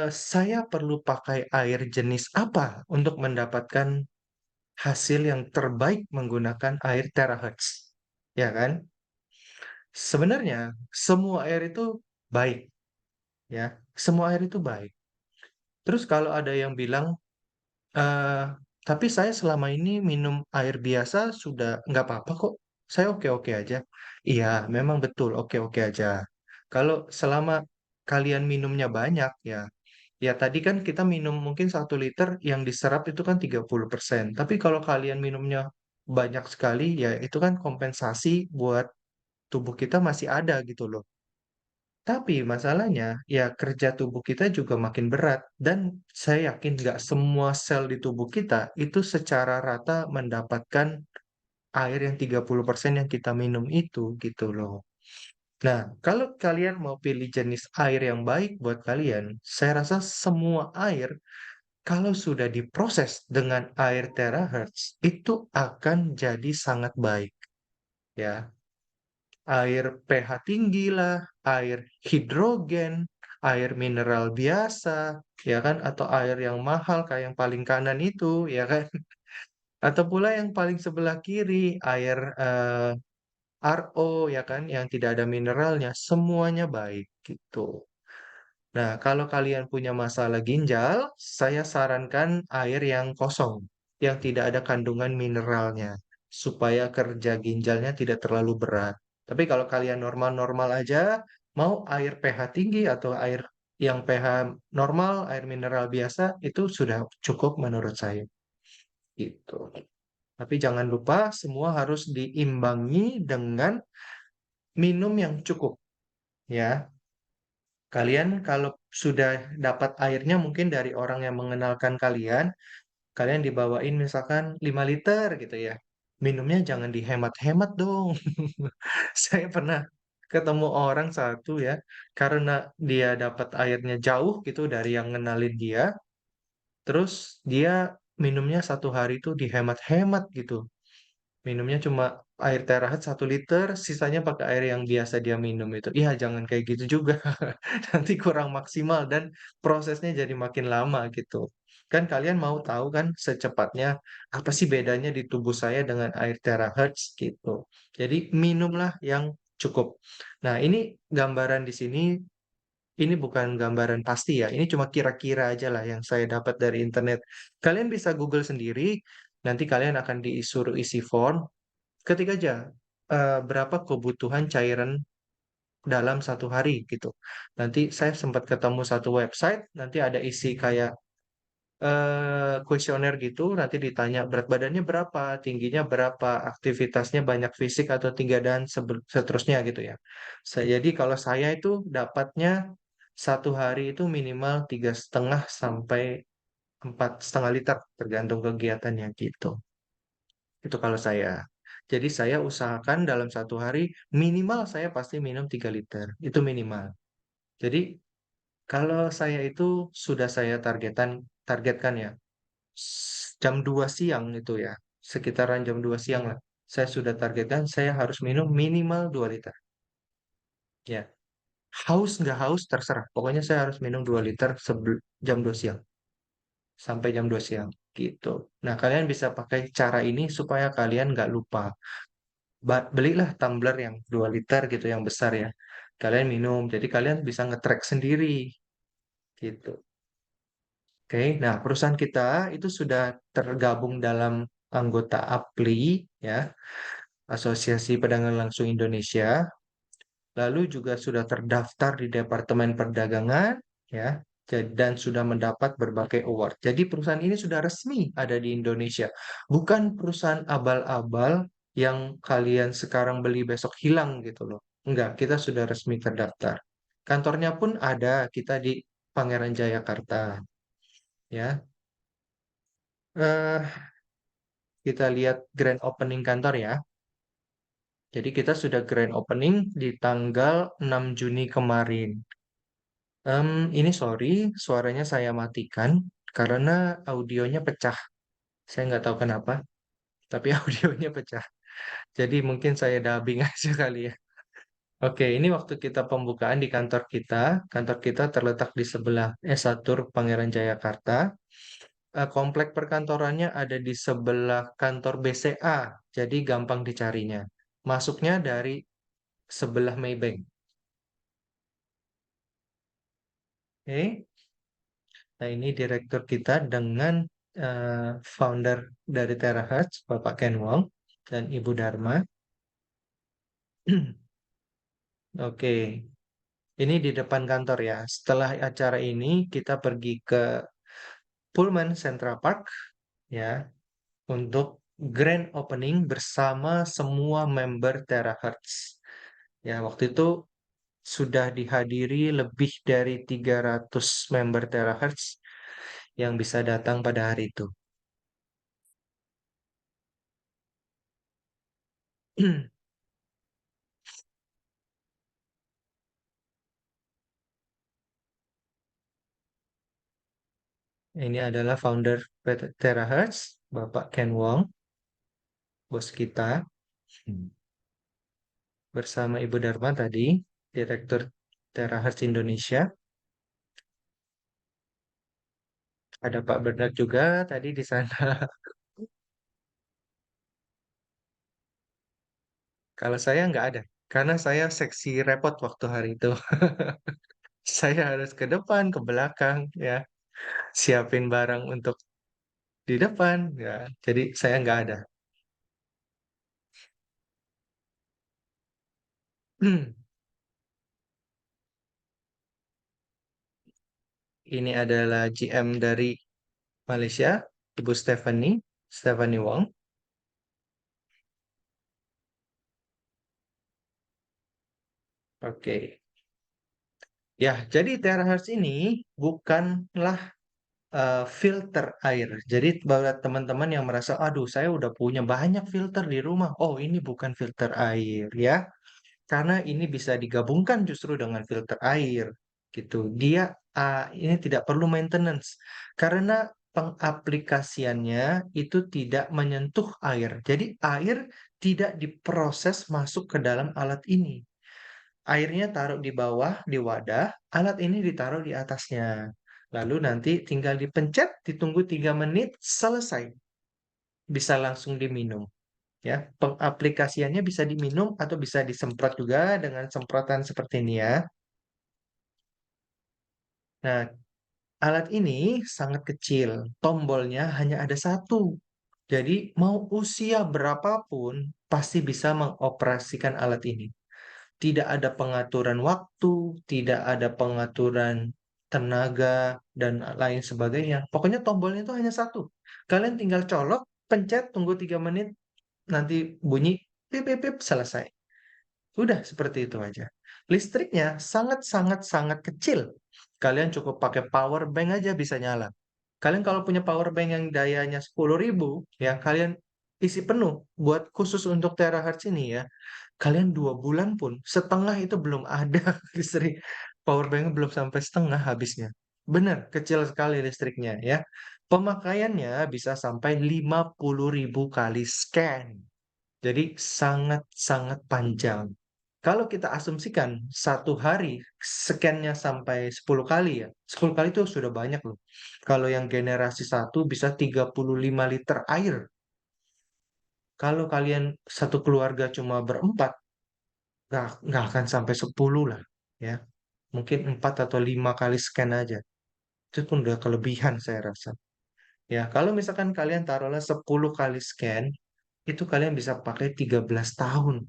saya perlu pakai air jenis apa untuk mendapatkan hasil yang terbaik menggunakan air terahertz? Ya kan? Sebenarnya semua air itu baik, ya. Semua air itu baik. Terus kalau ada yang bilang, eh, tapi saya selama ini minum air biasa sudah nggak apa-apa kok. Saya oke-oke aja. Iya, memang betul oke-oke aja. Kalau selama kalian minumnya banyak, ya. Ya tadi kan kita minum mungkin 1 liter yang diserap itu kan 30%. Tapi kalau kalian minumnya banyak sekali ya itu kan kompensasi buat tubuh kita masih ada gitu loh. Tapi masalahnya ya kerja tubuh kita juga makin berat dan saya yakin nggak semua sel di tubuh kita itu secara rata mendapatkan air yang 30% yang kita minum itu gitu loh. Nah, kalau kalian mau pilih jenis air yang baik buat kalian, saya rasa semua air kalau sudah diproses dengan air terahertz itu akan jadi sangat baik ya. Air pH tinggi lah, air hidrogen, air mineral biasa, ya kan? Atau air yang mahal kayak yang paling kanan itu, ya kan? Atau pula yang paling sebelah kiri, air RO, ya kan? Yang tidak ada mineralnya, semuanya baik gitu. Nah, kalau kalian punya masalah ginjal, saya sarankan air yang kosong, yang tidak ada kandungan mineralnya, supaya kerja ginjalnya tidak terlalu berat. Tapi kalau kalian normal-normal aja, mau air pH tinggi atau air yang pH normal, air mineral biasa, itu sudah cukup menurut saya. Gitu. Tapi jangan lupa semua harus diimbangi dengan minum yang cukup, ya. Kalian kalau sudah dapat airnya mungkin dari orang yang mengenalkan kalian, kalian dibawain misalkan 5 liter gitu ya. Minumnya jangan dihemat-hemat dong. Saya pernah ketemu orang satu ya, karena dia dapat airnya jauh gitu dari yang ngenalin dia, terus dia minumnya satu hari itu dihemat-hemat gitu. Minumnya cuma air terahat 1 liter, sisanya pakai air yang biasa dia minum itu. Iya, jangan kayak gitu juga. Nanti kurang maksimal dan prosesnya jadi makin lama gitu. Kan kalian mau tahu kan secepatnya apa sih bedanya di tubuh saya dengan air terahertz gitu. Jadi minumlah yang cukup. Nah, ini gambaran di sini ini bukan gambaran pasti ya. Ini cuma kira-kira aja lah yang saya dapat dari internet. Kalian bisa Google sendiri. Nanti kalian akan disuruh isi form. Ketik aja berapa kebutuhan cairan dalam satu hari gitu. Nanti saya sempat ketemu satu website, nanti ada isi kayak kuesioner gitu, nanti ditanya berat badannya berapa, tingginya berapa, aktivitasnya banyak fisik atau tiga dan seterusnya gitu ya. Jadi kalau saya itu dapatnya satu hari itu minimal 3,5 sampai 4,5 liter tergantung kegiatannya gitu. Itu kalau saya. Jadi saya usahakan dalam satu hari minimal saya pasti minum 3 liter. Itu minimal. Jadi kalau saya itu sudah saya targetkan ya. Jam 2 siang itu ya. Sekitaran jam 2 siang lah. Saya sudah targetkan saya harus minum minimal 2 liter. Ya. Haus nggak haus terserah. Pokoknya saya harus minum 2 liter jam 2 siang. Sampai jam 2 siang. Gitu. Nah, kalian bisa pakai cara ini supaya kalian nggak lupa. Belilah tumbler yang 2 liter gitu yang besar ya. Kalian minum. Jadi kalian bisa nge-track sendiri gitu. Oke, nah perusahaan kita itu sudah tergabung dalam anggota APLI ya, Asosiasi Pedagang Langsung Indonesia. Lalu juga sudah terdaftar di Departemen Perdagangan ya. Dan sudah mendapat berbagai award. Jadi perusahaan ini sudah resmi ada di Indonesia. Bukan perusahaan abal-abal yang kalian sekarang beli besok hilang gitu loh. Enggak, kita sudah resmi terdaftar. Kantornya pun ada, kita di Pangeran Jayakarta. Ya, eh kita lihat grand opening kantor ya. Jadi kita sudah grand opening di tanggal 6 Juni kemarin. Ini sorry, suaranya saya matikan karena audionya pecah. Saya nggak tahu kenapa, tapi audionya pecah. Jadi mungkin saya dubbing aja kali ya. Oke, ini waktu kita pembukaan di kantor kita. Kantor kita terletak di sebelah S1 Pangeran Jayakarta. Komplek perkantorannya ada di sebelah kantor BCA, jadi gampang dicarinya. Masuknya dari sebelah Maybank. Oke, nah ini direktur kita dengan founder dari Terahertz, Bapak Ken Wong dan Ibu Dharma. Oke, ini di depan kantor ya. Setelah acara ini kita pergi ke Pullman Central Park ya untuk grand opening bersama semua member Terahertz. Ya, waktu itu sudah dihadiri lebih dari 300 member Terahertz yang bisa datang pada hari itu. Ini adalah founder PT Terahertz, Bapak Ken Wong, bos kita, bersama Ibu Dharma tadi, Direktur Terahertz Indonesia. Ada Pak Bernard juga tadi di sana. Kalau saya nggak ada, karena saya seksi repot waktu hari itu. Saya harus ke depan, ke belakang, ya, siapin barang untuk di depan, ya. Jadi saya nggak ada. Ini adalah GM dari Malaysia, Ibu Stephanie Wong. Oke. Ya, jadi terahertz ini bukanlah filter air. Jadi buat teman-teman yang merasa, aduh, saya udah punya banyak filter di rumah. Oh, ini bukan filter air ya, karena ini bisa digabungkan justru dengan filter air, gitu. Dia ini tidak perlu maintenance karena pengaplikasiannya itu tidak menyentuh air. Jadi air tidak diproses masuk ke dalam alat ini. Airnya taruh di bawah, di wadah, alat ini ditaruh di atasnya. Lalu nanti tinggal dipencet, ditunggu 3 menit, selesai. Bisa langsung diminum. Ya, pengaplikasiannya bisa diminum atau bisa disemprot juga dengan semprotan seperti ini ya. Nah, alat ini sangat kecil, tombolnya hanya ada satu. Jadi mau usia berapapun pasti bisa mengoperasikan alat ini. Tidak ada pengaturan waktu, tidak ada pengaturan tenaga, dan lain sebagainya. Pokoknya tombolnya itu hanya satu. Kalian tinggal colok, pencet, tunggu 3 menit, nanti bunyi, pip, pip, pip, selesai. Udah seperti itu aja. Listriknya sangat-sangat-sangat kecil. Kalian cukup pakai power bank aja bisa nyala. Kalian kalau punya power bank yang dayanya 10.000, ya kalian isi penuh buat khusus untuk terahertz ini ya. Kalian 2 bulan pun setengah itu belum ada listrik. Power bank belum sampai setengah habisnya. Benar, kecil sekali listriknya ya. Pemakaiannya bisa sampai 50.000 kali scan. Jadi sangat-sangat panjang. Kalau kita asumsikan satu hari scan-nya sampai 10 kali ya. 10 kali itu sudah banyak loh. Kalau yang generasi satu bisa 35 liter air. Kalau kalian satu keluarga cuma berempat, nggak akan sampai 10 lah. Ya, mungkin 4 atau 5 kali scan aja. Itu pun udah kelebihan saya rasa. Ya, kalau misalkan kalian taruhlah 10 kali scan, itu kalian bisa pakai 13 tahun.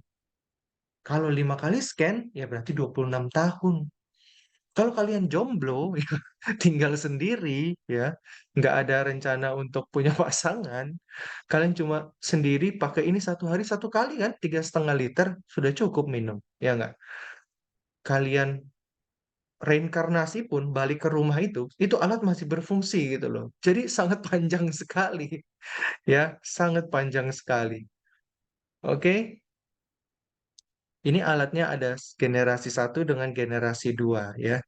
Kalau 5 kali scan, ya berarti 26 tahun. Kalau kalian jomblo, ya, tinggal sendiri, ya, nggak ada rencana untuk punya pasangan, kalian cuma sendiri pakai ini satu hari satu kali kan, 3,5 liter, sudah cukup minum, ya nggak? Kalian reinkarnasi pun balik ke rumah itu alat masih berfungsi gitu loh. Jadi sangat panjang sekali, ya, sangat panjang sekali. Oke? Ini alatnya ada generasi satu dengan generasi 2 ya.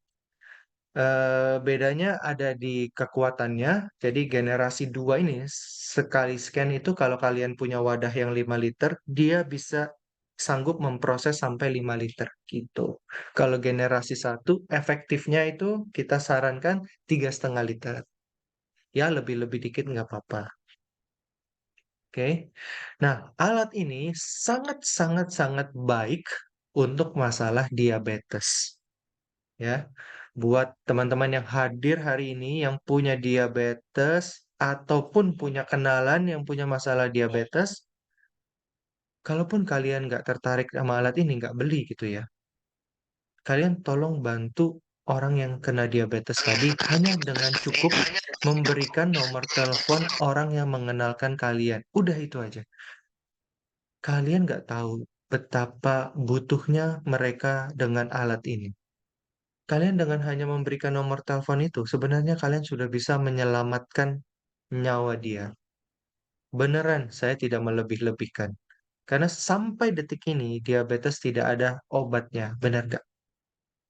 Bedanya ada di kekuatannya. Jadi generasi 2 ini sekali scan itu kalau kalian punya wadah yang 5 liter, dia bisa sanggup memproses sampai 5 liter gitu. Kalau generasi satu efektifnya itu kita sarankan 3,5 liter. Ya lebih-lebih dikit nggak apa-apa. Oke. Nah, alat ini sangat-sangat-sangat baik untuk masalah diabetes. Ya, buat teman-teman yang hadir hari ini yang punya diabetes ataupun punya kenalan yang punya masalah diabetes, kalaupun kalian nggak tertarik sama alat ini, nggak beli gitu ya, kalian tolong bantu orang yang kena diabetes tadi hanya dengan cukup memberikan nomor telepon orang yang mengenalkan kalian. Udah itu aja. Kalian nggak tahu betapa butuhnya mereka dengan alat ini. Kalian dengan hanya memberikan nomor telepon itu, sebenarnya kalian sudah bisa menyelamatkan nyawa dia. Beneran, saya tidak melebih-lebihkan. Karena sampai detik ini diabetes tidak ada obatnya, benar nggak?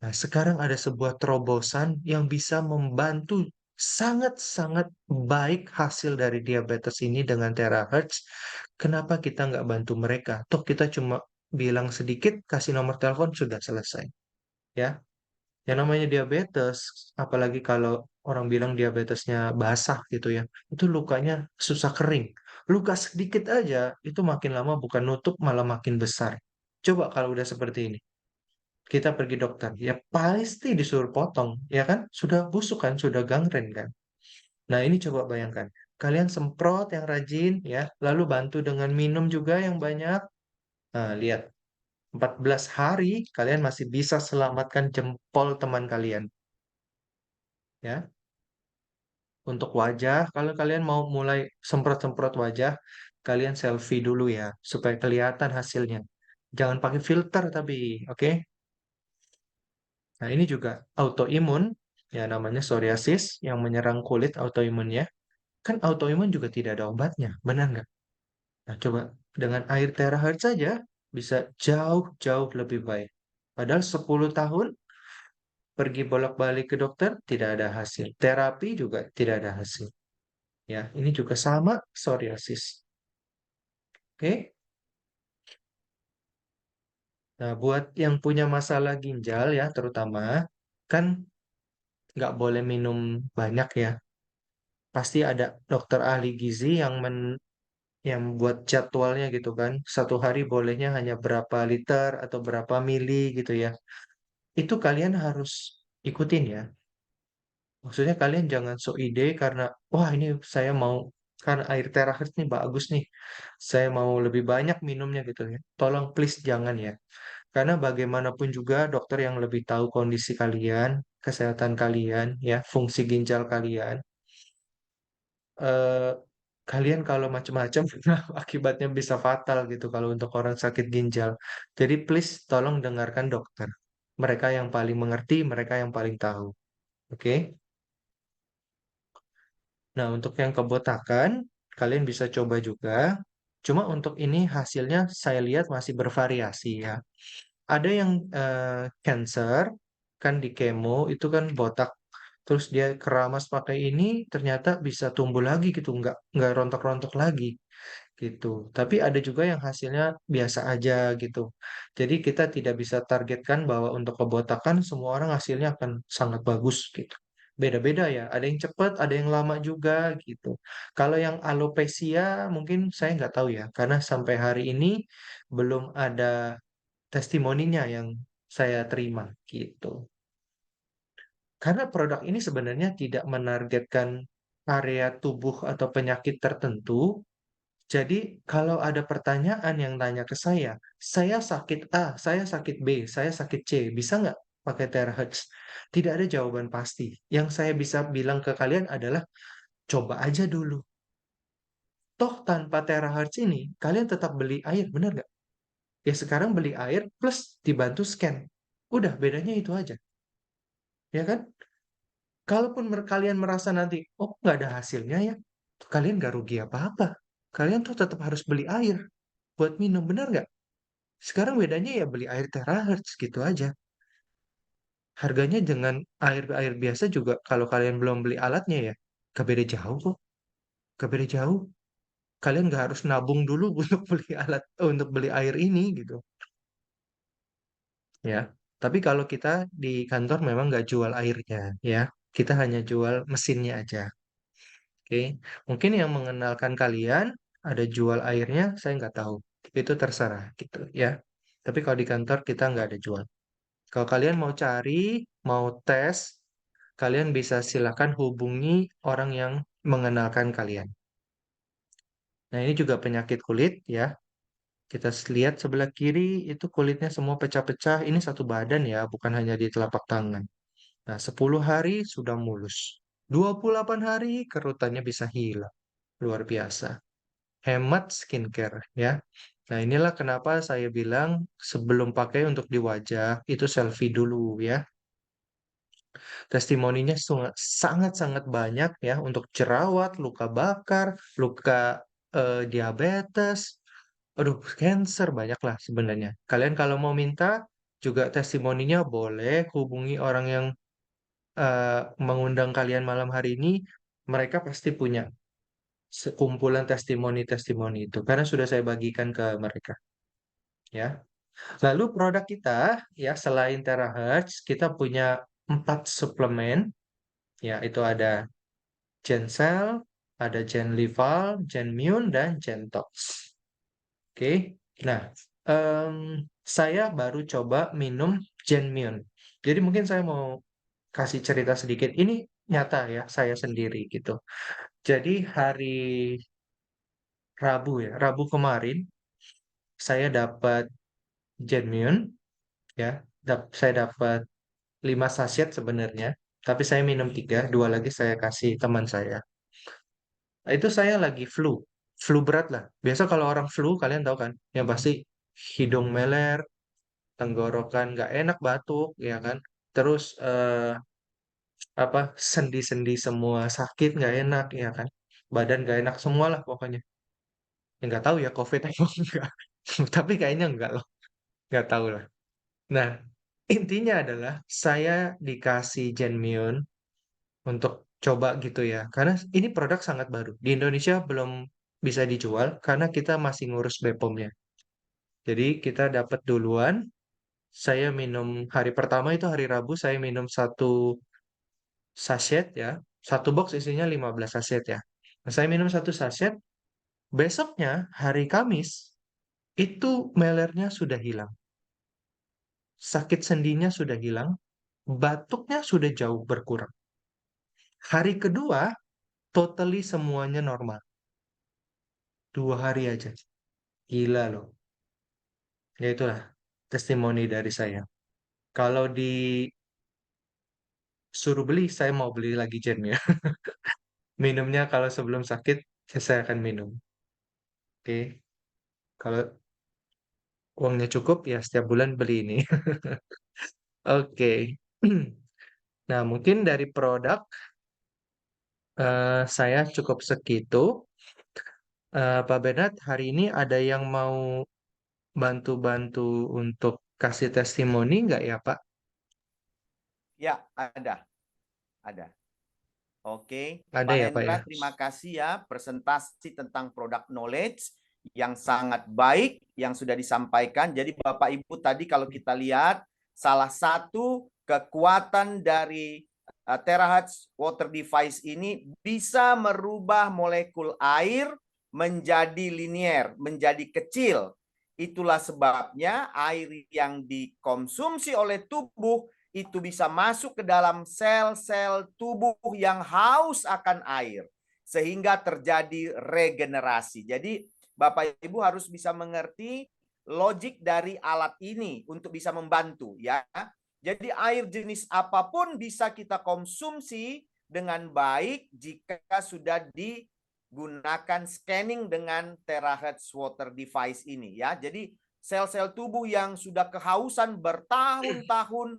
Nah, sekarang ada sebuah terobosan yang bisa membantu sangat-sangat baik hasil dari diabetes ini dengan terahertz. Kenapa kita nggak bantu mereka? Toh kita cuma bilang sedikit, kasih nomor telepon, sudah selesai. Ya, yang namanya diabetes, apalagi kalau orang bilang diabetesnya basah gitu ya, itu lukanya susah kering. Luka sedikit aja, itu makin lama bukan nutup, malah makin besar. Coba kalau udah seperti ini kita pergi dokter, ya pasti disuruh potong, ya kan? Sudah busuk kan, sudah gangren kan. Nah, ini coba bayangkan. Kalian semprot yang rajin ya, lalu bantu dengan minum juga yang banyak. Nah, lihat 14 hari kalian masih bisa selamatkan jempol teman kalian, ya. Untuk wajah, kalau kalian mau mulai semprot-semprot wajah, kalian selfie dulu ya, supaya kelihatan hasilnya. Jangan pakai filter tapi, oke? Nah, ini juga autoimun, ya namanya psoriasis yang menyerang kulit autoimunnya. Kan autoimun juga tidak ada obatnya, benar nggak? Nah, coba dengan air terahertz saja bisa jauh-jauh lebih baik. Padahal 10 tahun pergi bolak-balik ke dokter tidak ada hasil. Terapi juga tidak ada hasil. Ya, ini juga sama psoriasis. Oke? Nah, buat yang punya masalah ginjal ya, terutama kan nggak boleh minum banyak ya. Pasti ada dokter ahli gizi yang buat jadwalnya gitu kan. Satu hari bolehnya hanya berapa liter atau berapa mili gitu ya. Itu kalian harus ikutin ya. Maksudnya kalian jangan so ide karena wah ini saya mau karena air terahertz nih bagus nih. Saya mau lebih banyak minumnya gitu ya. Tolong please jangan ya. Karena bagaimanapun juga dokter yang lebih tahu kondisi kalian, kesehatan kalian ya, fungsi ginjal kalian. eh, Kalian kalau macam-macam akibatnya bisa fatal gitu kalau untuk orang sakit ginjal. Jadi please tolong dengarkan dokter. Mereka yang paling mengerti, mereka yang paling tahu. Oke? Nah, untuk yang kebotakan, kalian bisa coba juga. Cuma untuk ini hasilnya saya lihat masih bervariasi ya. Ada yang cancer, kan di kemo itu kan botak. Terus dia keramas pakai ini, ternyata bisa tumbuh lagi gitu, nggak rontok-rontok lagi gitu. Tapi ada juga yang hasilnya biasa aja gitu. Jadi kita tidak bisa targetkan bahwa untuk kebotakan semua orang hasilnya akan sangat bagus gitu. Beda-beda ya, ada yang cepat, ada yang lama juga gitu. Kalau yang alopecia mungkin saya nggak tahu ya, karena sampai hari ini belum ada testimoninya yang saya terima gitu. Karena produk ini sebenarnya tidak menargetkan area tubuh atau penyakit tertentu, jadi kalau ada pertanyaan yang tanya ke saya sakit A, saya sakit B, saya sakit C, bisa nggak pakai terahertz? Tidak ada jawaban pasti. Yang saya bisa bilang ke kalian adalah coba aja dulu. Toh tanpa terahertz ini, kalian tetap beli air, benar nggak? Ya sekarang beli air plus dibantu scan. Udah, bedanya itu aja. Ya kan? Kalaupun kalian merasa nanti, oh nggak ada hasilnya ya, kalian nggak rugi apa-apa. Kalian tuh tetap harus beli air buat minum, benar nggak? Sekarang bedanya ya beli air terahertz gitu aja. Harganya dengan air-air biasa juga kalau kalian belum beli alatnya ya, gak beda jauh kok. Gak beda jauh. Kalian nggak harus nabung dulu untuk beli alat, untuk beli air ini gitu. Ya. Tapi kalau kita di kantor memang nggak jual airnya ya. Kita hanya jual mesinnya aja. Oke. Mungkin yang mengenalkan kalian ada jual airnya, saya nggak tahu. Itu terserah gitu ya. Tapi kalau di kantor kita nggak ada jual. Kalau kalian mau cari, mau tes, kalian bisa silakan hubungi orang yang mengenalkan kalian. Nah, ini juga penyakit kulit ya. Kita lihat sebelah kiri itu kulitnya semua pecah-pecah. Ini satu badan ya, bukan hanya di telapak tangan. Nah, 10 hari sudah mulus. 28 hari kerutannya bisa hilang. Luar biasa. Hemat skincare ya. Nah, inilah kenapa saya bilang sebelum pakai untuk di wajah, itu selfie dulu ya. Testimoninya sangat-sangat banyak ya untuk jerawat, luka bakar, luka diabetes, Aduh, cancer banyak lah sebenarnya. Kalian kalau mau minta juga testimoninya boleh hubungi orang yang mengundang kalian malam hari ini. Mereka pasti punya sekumpulan testimoni-testimoni itu karena sudah saya bagikan ke mereka, ya. Lalu produk kita, ya, selain terahertz, kita punya 4 suplemen, ya, itu ada Gencel, ada Genlival, Genmune, dan Gentox. Oke, nah, em, saya baru coba minum Genmune. Jadi mungkin saya mau kasih cerita sedikit. Ini nyata ya, saya sendiri gitu. Jadi hari Rabu, ya, Rabu kemarin saya dapat Genmune, ya, saya dapat 5 sachet sebenarnya, tapi saya minum 3, 2 lagi saya kasih teman saya. Nah, itu saya lagi flu berat lah. Biasa kalau orang flu, kalian tahu kan, yang pasti hidung meler, tenggorokan nggak enak, batuk, ya kan. Terus apa, sendi-sendi semua sakit, nggak enak, ya kan. Badan nggak enak semua lah pokoknya. Ya, nggak tahu ya COVID atau enggak. Tapi kayaknya enggak loh, nggak tahu lah. Nah, intinya adalah saya dikasih Genmune untuk coba gitu ya. Karena ini produk sangat baru. Di Indonesia belum bisa dijual karena kita masih ngurus BPOM-nya. Jadi kita dapat duluan. Saya minum hari pertama itu hari Rabu, saya minum 1 sachet ya. 1 box isinya 15 sachet ya. Nah, saya minum 1 sachet. Besoknya hari Kamis itu melernya sudah hilang. Sakit sendinya sudah hilang. Batuknya sudah jauh berkurang. Hari kedua, totally semuanya normal. 2 hari aja. Gila loh. Ya itulah testimoni dari saya. Kalau disuruh beli, saya mau beli lagi Gen ya. Minumnya kalau sebelum sakit, saya akan minum. Oke. Kalau uangnya cukup, ya setiap bulan beli ini. Oke. Nah, mungkin dari produk, saya cukup segitu. Pak Bernard, hari ini ada yang mau bantu-bantu untuk kasih testimoni nggak ya, Pak? Ya, ada. Oke, Ada Pak ya, Pak ya? Hendra, terima kasih ya presentasi tentang product knowledge yang sangat baik yang sudah disampaikan. Jadi Bapak Ibu tadi kalau kita lihat salah satu kekuatan dari terahertz water device ini bisa merubah molekul air menjadi linier, menjadi kecil. Itulah sebabnya air yang dikonsumsi oleh tubuh itu bisa masuk ke dalam sel-sel tubuh yang haus akan air sehingga terjadi regenerasi. Jadi Bapak Ibu harus bisa mengerti logik dari alat ini untuk bisa membantu ya. Jadi air jenis apapun bisa kita konsumsi dengan baik jika sudah digunakan scanning dengan terahertz water device ini ya. Jadi sel-sel tubuh yang sudah kehausan bertahun-tahun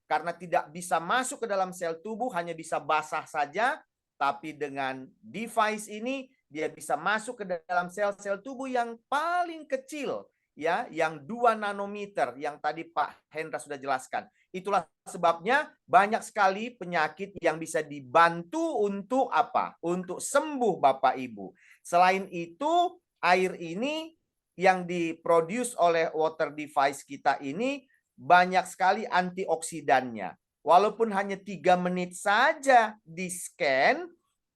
karena tidak bisa masuk ke dalam sel tubuh, hanya bisa basah saja, tapi dengan device ini dia bisa masuk ke dalam sel-sel tubuh yang paling kecil, ya, yang 2 nanometer yang tadi Pak Hendra sudah jelaskan. Itulah sebabnya banyak sekali penyakit yang bisa dibantu untuk apa? Untuk sembuh Bapak Ibu. Selain itu, air ini yang diproduce oleh water device kita ini banyak sekali antioksidannya. Walaupun hanya 3 menit saja di-scan,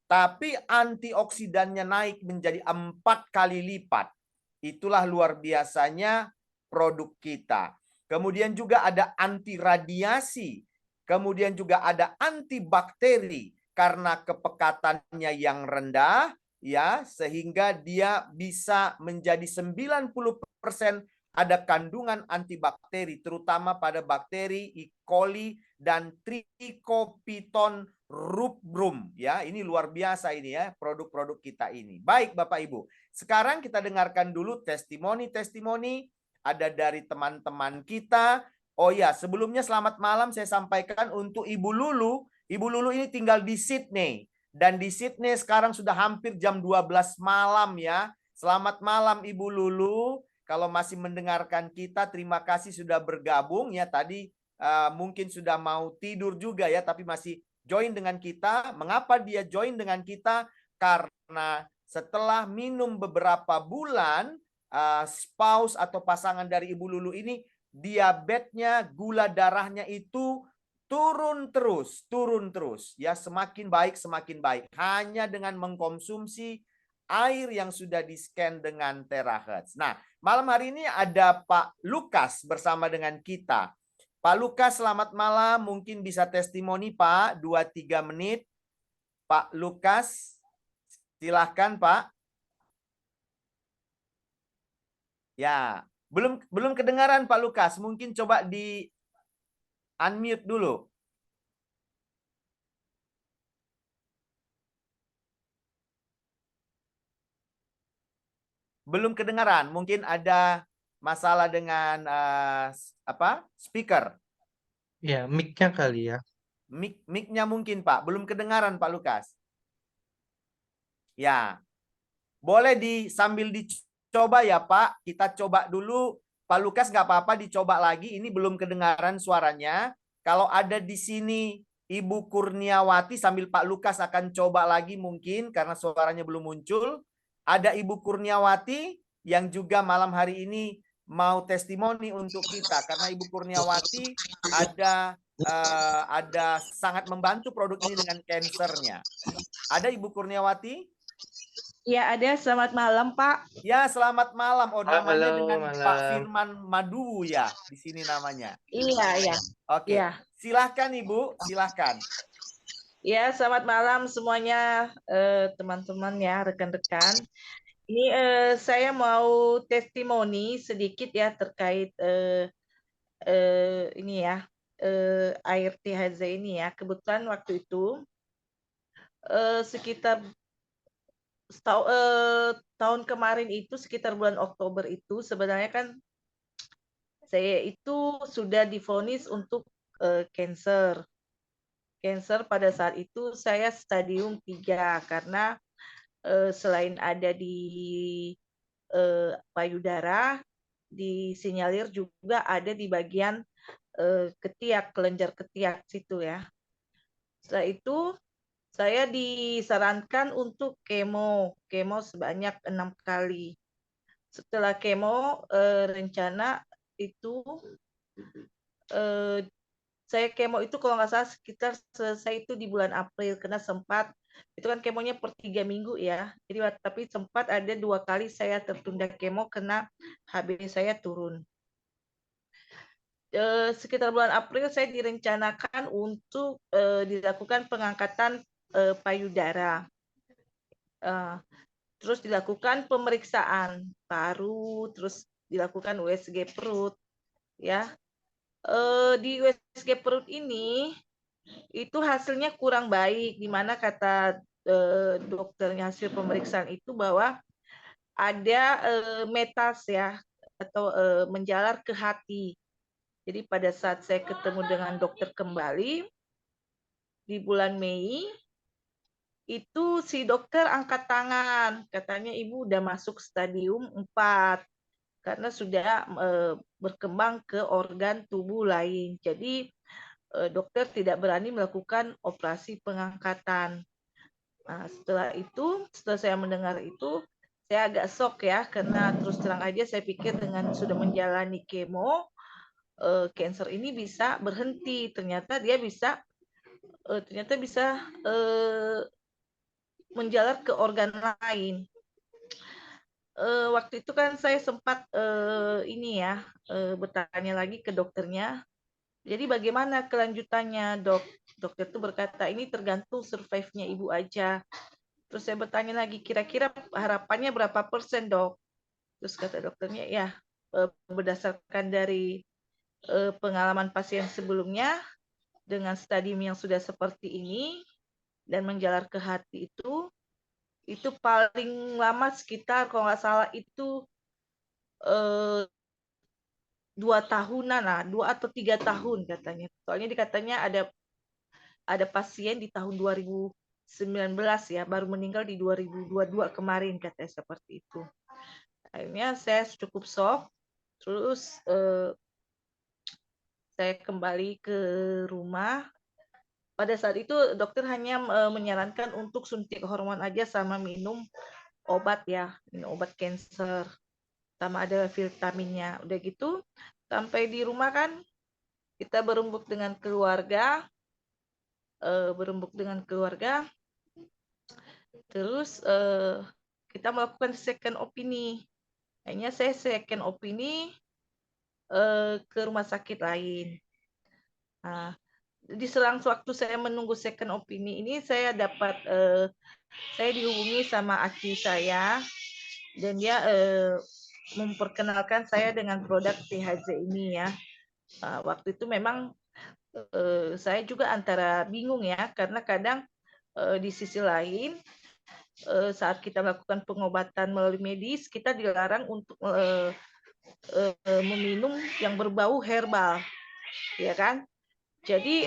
tapi antioksidannya naik menjadi 4 kali lipat. Itulah luar biasanya produk kita. Kemudian juga ada anti radiasi. Kemudian juga ada antibakteri karena kepekatannya yang rendah ya, sehingga dia bisa menjadi 90% ada kandungan antibakteri terutama pada bakteri E. coli dan Trichopiton rubrum ya. Ini luar biasa ini ya produk-produk kita ini. Baik Bapak Ibu. Sekarang kita dengarkan dulu testimoni-testimoni ada dari teman-teman kita. Oh ya, sebelumnya selamat malam saya sampaikan untuk Ibu Lulu. Ibu Lulu ini tinggal di Sydney dan di Sydney sekarang sudah hampir jam 12 malam ya. Selamat malam Ibu Lulu. Kalau masih mendengarkan kita, terima kasih sudah bergabung ya. Tadi mungkin sudah mau tidur juga ya, tapi masih join dengan kita. Mengapa dia join dengan kita? Karena setelah minum beberapa bulan, spouse atau pasangan dari Ibu Lulu ini, diabetesnya, gula darahnya itu turun terus ya, semakin baik hanya dengan mengkonsumsi air yang sudah di-scan dengan terahertz. Nah, malam hari ini ada Pak Lukas bersama dengan kita. Pak Lukas, selamat malam. Mungkin bisa testimoni Pak, 2-3 menit. Pak Lukas, silahkan Pak. Ya, belum kedengaran Pak Lukas. Mungkin coba di unmute dulu. Belum kedengaran. Mungkin ada masalah dengan speaker. Ya, mic-nya kali ya. Mic-nya mungkin Pak. Belum kedengaran Pak Lukas. Ya, boleh sambil dicoba ya Pak. Kita coba dulu. Pak Lukas nggak apa-apa dicoba lagi. Ini belum kedengaran suaranya. Kalau ada di sini Ibu Kurniawati, sambil Pak Lukas akan coba lagi mungkin karena suaranya belum muncul. Ada Ibu Kurniawati yang juga malam hari ini mau testimoni untuk kita. Karena Ibu Kurniawati ada sangat membantu produk ini dengan kansernya. Ada Ibu Kurniawati? Ya, ada. Selamat malam, Pak. Ya, selamat malam. Oh, namanya Halo, dengan malam. Pak Firman Madu ya, di sini namanya. Iya, ya. Oke. Ya. Silahkan Ibu, silahkan. Ya, selamat malam semuanya, teman-teman ya, rekan-rekan. Ini saya mau testimoni sedikit ya terkait ini ya, air THZ ini ya. Kebetulan waktu itu sekitar tahun kemarin itu, sekitar bulan Oktober itu, sebenarnya kan saya itu sudah divonis untuk cancer. Cancer pada saat itu saya stadium 3 karena selain ada di payudara, disinyalir juga ada di bagian ketiak, kelenjar ketiak situ ya. Setelah itu saya disarankan untuk kemo sebanyak 6 kali. Setelah kemo rencana itu saya kemo itu kalau nggak salah sekitar selesai itu di bulan April, karena sempat itu kan kemonya per 3 minggu ya. Jadi tapi sempat ada 2 kali saya tertunda kemo karena HB saya turun. Sekitar bulan April saya direncanakan untuk dilakukan pengangkatan payudara. Terus dilakukan pemeriksaan paru, terus dilakukan USG perut ya. Di USG perut ini itu hasilnya kurang baik, di mana kata dokternya hasil pemeriksaan itu bahwa ada metas ya, atau menjalar ke hati. Jadi pada saat saya ketemu dengan dokter kembali di bulan Mei, itu si dokter angkat tangan, katanya ibu udah masuk stadium 4 karena sudah berkembang ke organ tubuh lain. Jadi dokter tidak berani melakukan operasi pengangkatan. Nah, setelah saya mendengar itu, saya agak shock ya, karena terus terang aja saya pikir dengan sudah menjalani kemo, cancer ini bisa berhenti. Ternyata dia bisa menjalar ke organ lain. Waktu itu kan saya sempat bertanya lagi ke dokternya. Jadi bagaimana kelanjutannya, dok? Dokter itu berkata ini tergantung survive-nya ibu aja. Terus saya bertanya lagi, kira-kira harapannya berapa persen, dok? Terus kata dokternya, ya berdasarkan dari pengalaman pasien sebelumnya dengan stadium yang sudah seperti ini dan menjalar ke hati itu paling lama sekitar kalau nggak salah itu 2 tahunan lah, 2 atau 3 tahun katanya. Soalnya dikatanya ada pasien di tahun 2019 ya, baru meninggal di 2022 kemarin katanya seperti itu. Akhirnya saya cukup shock. Terus saya kembali ke rumah. Pada saat itu dokter hanya menyarankan untuk suntik hormon aja sama minum obat ya, minum obat cancer, sama ada vitaminnya. Udah gitu, sampai di rumah kan kita berembuk dengan keluarga, terus kita melakukan second opini. Akhirnya saya second opini ke rumah sakit lain. Nah, di selang waktu saya menunggu second opini ini, saya dihubungi sama ACU saya, dan dia memperkenalkan saya dengan produk THZ ini ya. Waktu itu memang saya juga antara bingung ya, karena kadang di sisi lain saat kita melakukan pengobatan melalui medis, kita dilarang untuk meminum yang berbau herbal, ya kan? Jadi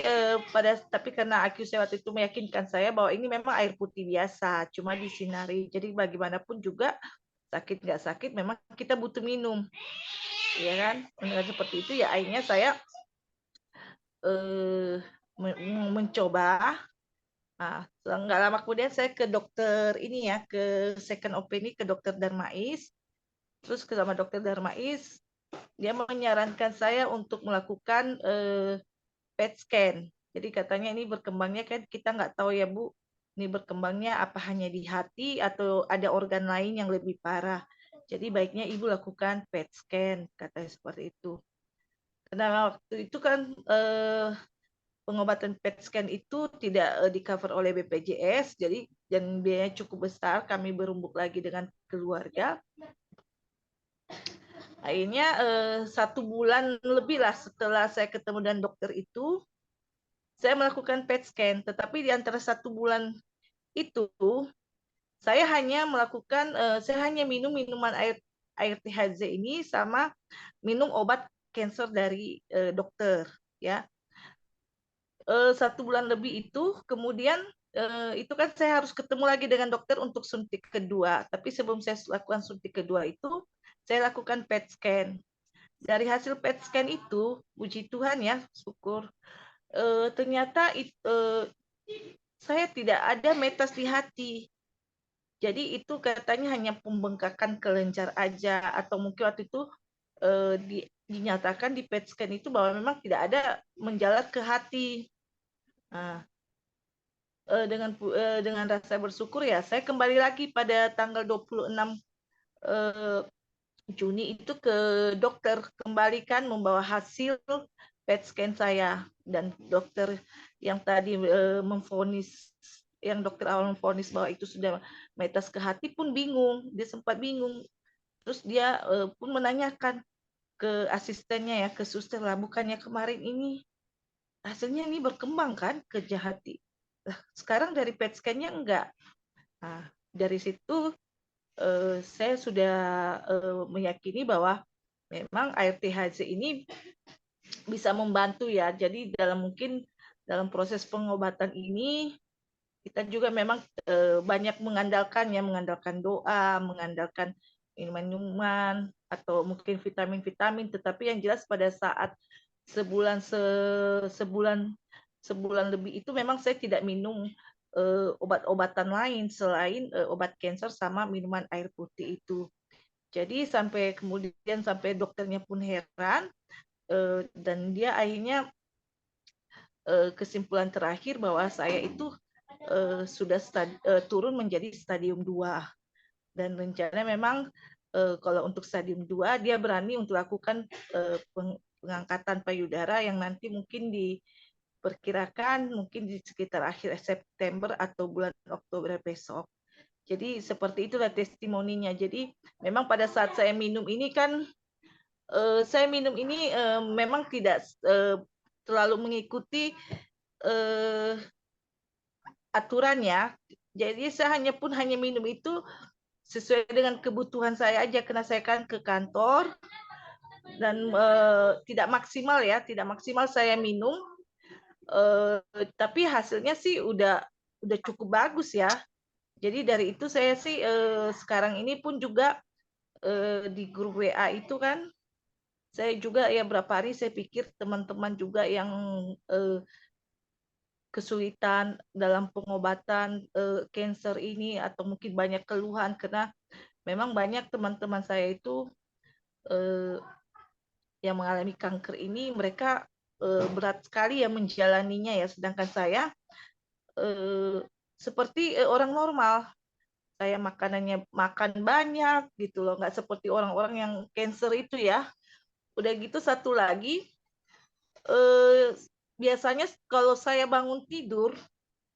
tapi karena AQ saya waktu itu meyakinkan saya bahwa ini memang air putih biasa, cuma disinari. Jadi bagaimanapun juga sakit nggak sakit, memang kita butuh minum, ya kan? Dengan seperti itu ya akhirnya saya mencoba. Nah, nggak lama kemudian saya ke dokter ini ya, ke second opinion ke dokter Darmais. Terus sama dokter Darmais, dia menyarankan saya untuk melakukan PET scan. Jadi katanya ini berkembangnya kan kita nggak tahu ya Bu, ini berkembangnya apa hanya di hati atau ada organ lain yang lebih parah. Jadi baiknya Ibu lakukan PET scan, katanya seperti itu. Karena waktu itu kan pengobatan PET scan itu tidak di cover oleh BPJS, jadi dan biayanya cukup besar. Kami berembuk lagi dengan keluarga. Akhirnya 1 bulan lebih lah setelah saya ketemu dengan dokter itu, saya melakukan PET scan. Tetapi di antara 1 bulan itu, saya hanya minum minuman air THZ ini sama minum obat cancer dari dokter ya. 1 bulan lebih itu, kemudian itu kan saya harus ketemu lagi dengan dokter untuk suntik kedua. Tapi sebelum saya lakukan suntik kedua itu, saya lakukan PET scan. Dari hasil PET scan itu, puji Tuhan ya, syukur, ternyata saya tidak ada metas di hati. Jadi itu katanya hanya pembengkakan kelenjar aja, atau mungkin waktu itu dinyatakan di PET scan itu bahwa memang tidak ada menjalar ke hati. Nah, dengan rasa bersyukur ya, saya kembali lagi pada tanggal 26 Juni itu ke dokter, kembalikan membawa hasil PET scan saya, dan dokter yang tadi yang dokter awal memvonis bahwa itu sudah metas ke hati pun bingung, dia sempat bingung. Terus dia pun menanyakan ke asistennya ya, ke suster lah, bukannya kemarin ini hasilnya ini berkembang kan ke hati. Sekarang dari PET scan-nya enggak. Nah, dari situ saya sudah meyakini bahwa memang air THZ ini bisa membantu ya. Jadi dalam proses pengobatan ini kita juga memang banyak mengandalkan doa, mengandalkan minuman atau mungkin vitamin-vitamin. Tetapi yang jelas pada saat sebulan lebih itu memang saya tidak minum obat-obatan lain selain obat cancer sama minuman air putih itu. Jadi sampai dokternya pun heran, dan dia akhirnya kesimpulan terakhir bahwa saya itu sudah turun menjadi stadium 2. Dan rencana memang kalau untuk stadium 2 dia berani untuk lakukan pengangkatan payudara yang nanti mungkin diperkirakan mungkin di sekitar akhir September atau bulan Oktober besok. Jadi seperti itulah testimoninya. Jadi memang pada saat saya minum ini kan, saya minum ini memang tidak terlalu mengikuti aturan ya. Jadi saya hanya minum itu sesuai dengan kebutuhan saya aja, karena saya kan ke kantor dan tidak maksimal saya minum, tapi hasilnya sih udah cukup bagus ya. Jadi dari itu saya sih sekarang ini pun juga di grup WA itu kan, saya juga ya berapa hari saya pikir teman-teman juga yang kesulitan dalam pengobatan cancer ini atau mungkin banyak keluhan karena memang banyak teman-teman saya itu yang mengalami kanker ini mereka berat sekali ya menjalaninya ya, sedangkan saya seperti orang normal. Saya makanannya makan banyak gitu loh, nggak seperti orang-orang yang cancer itu ya. Udah gitu satu lagi, biasanya kalau saya bangun tidur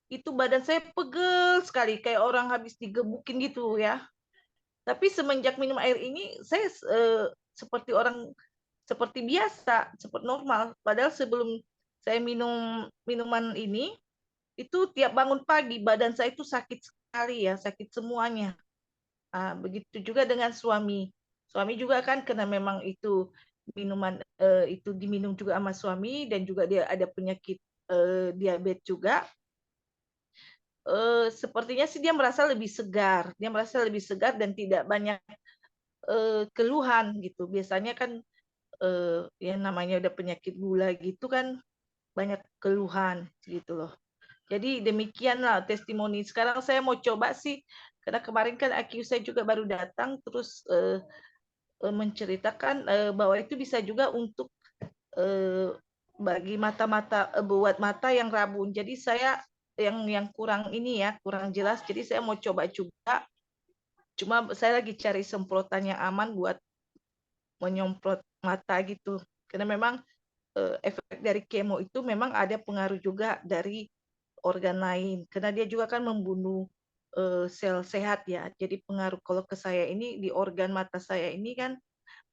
itu badan saya pegel sekali kayak orang habis digebukin gitu ya. Tapi semenjak minum air ini saya seperti orang seperti biasa, seperti normal. Padahal sebelum saya minum minuman ini itu tiap bangun pagi badan saya itu sakit sekali ya, sakit semuanya. Nah, begitu juga dengan suami. Suami juga kan karena memang itu minuman itu diminum juga sama suami dan juga dia ada penyakit diabetes juga. Sepertinya sih dia merasa lebih segar. Dia merasa lebih segar dan tidak banyak keluhan gitu. Biasanya kan yang namanya udah penyakit gula gitu kan banyak keluhan gitu loh. Jadi demikianlah testimoni. Sekarang saya mau coba sih, karena kemarin kan IQ saya juga baru datang, terus menceritakan bahwa itu bisa juga untuk bagi mata-mata buat mata yang rabun. Jadi saya yang kurang ini ya, kurang jelas. Jadi saya mau coba juga. Cuma saya lagi cari semprotan yang aman buat menyemprot mata gitu. Karena memang efek dari kemo itu memang ada pengaruh juga dari organ lain. Karena dia juga kan membunuh sel sehat ya. Jadi pengaruh kalau ke saya ini di organ mata saya ini kan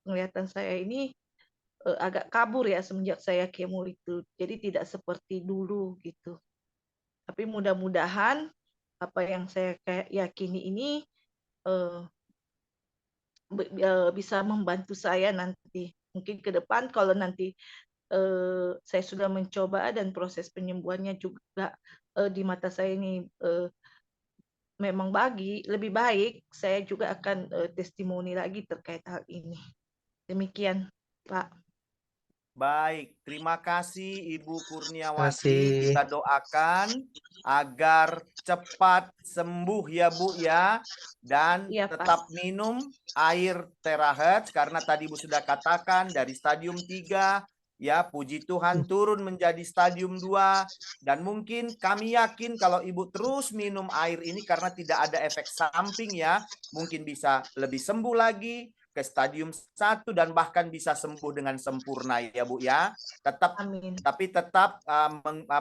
penglihatan saya ini agak kabur ya semenjak saya kemo itu. Jadi tidak seperti dulu gitu. Tapi mudah-mudahan apa yang saya yakini ini bisa membantu saya nanti. Mungkin ke depan kalau nanti saya sudah mencoba dan proses penyembuhannya juga di mata saya ini memang lebih baik, saya juga akan testimoni lagi terkait hal ini. Demikian, Pak. Baik, terima kasih Ibu Kurniawati. Kasih. Kita doakan agar cepat sembuh ya Bu ya. Dan Iya, Pak. tetap minum air terahertz karena tadi Ibu sudah katakan dari stadium 3 ya, puji Tuhan turun menjadi stadium 2 dan mungkin kami yakin kalau Ibu terus minum air ini karena tidak ada efek samping ya, mungkin bisa lebih sembuh lagi ke stadium 1 dan bahkan bisa sembuh dengan sempurna ya Bu ya. Amin. Tapi tetap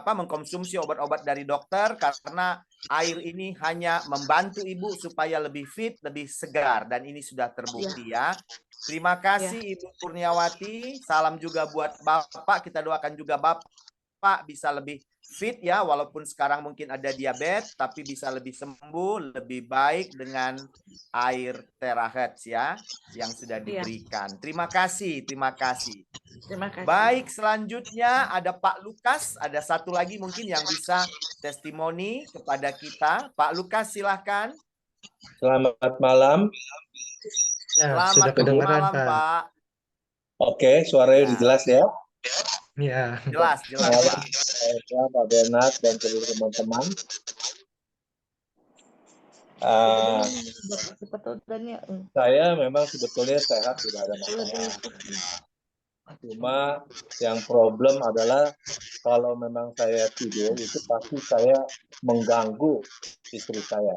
mengkonsumsi obat-obat dari dokter karena air ini hanya membantu Ibu supaya lebih fit, lebih segar dan ini sudah terbukti ya. Terima kasih Ibu Kurniawati. Salam juga buat Bapak. Kita doakan juga Bapak bisa lebih fit ya, walaupun sekarang mungkin ada diabetes, tapi bisa lebih sembuh, lebih baik dengan air terahertz ya, yang sudah diberikan. Terima kasih, terima kasih. Terima kasih. Baik, selanjutnya ada Pak Lukas, ada satu lagi mungkin yang bisa testimoni kepada kita. Pak Lukas, silahkan. Selamat malam. Nah, sudah Selamat kedengaran, malam, Pak. Pak. Oke, suaranya udah jelas ya? Ya. Jelas, jelas, Pak. Saya Pak Bernard dan seluruh teman-teman. Saya memang sebetulnya sehat, tidak ada masalah. Cuma yang problem adalah kalau memang saya tidur itu pasti saya mengganggu istri saya.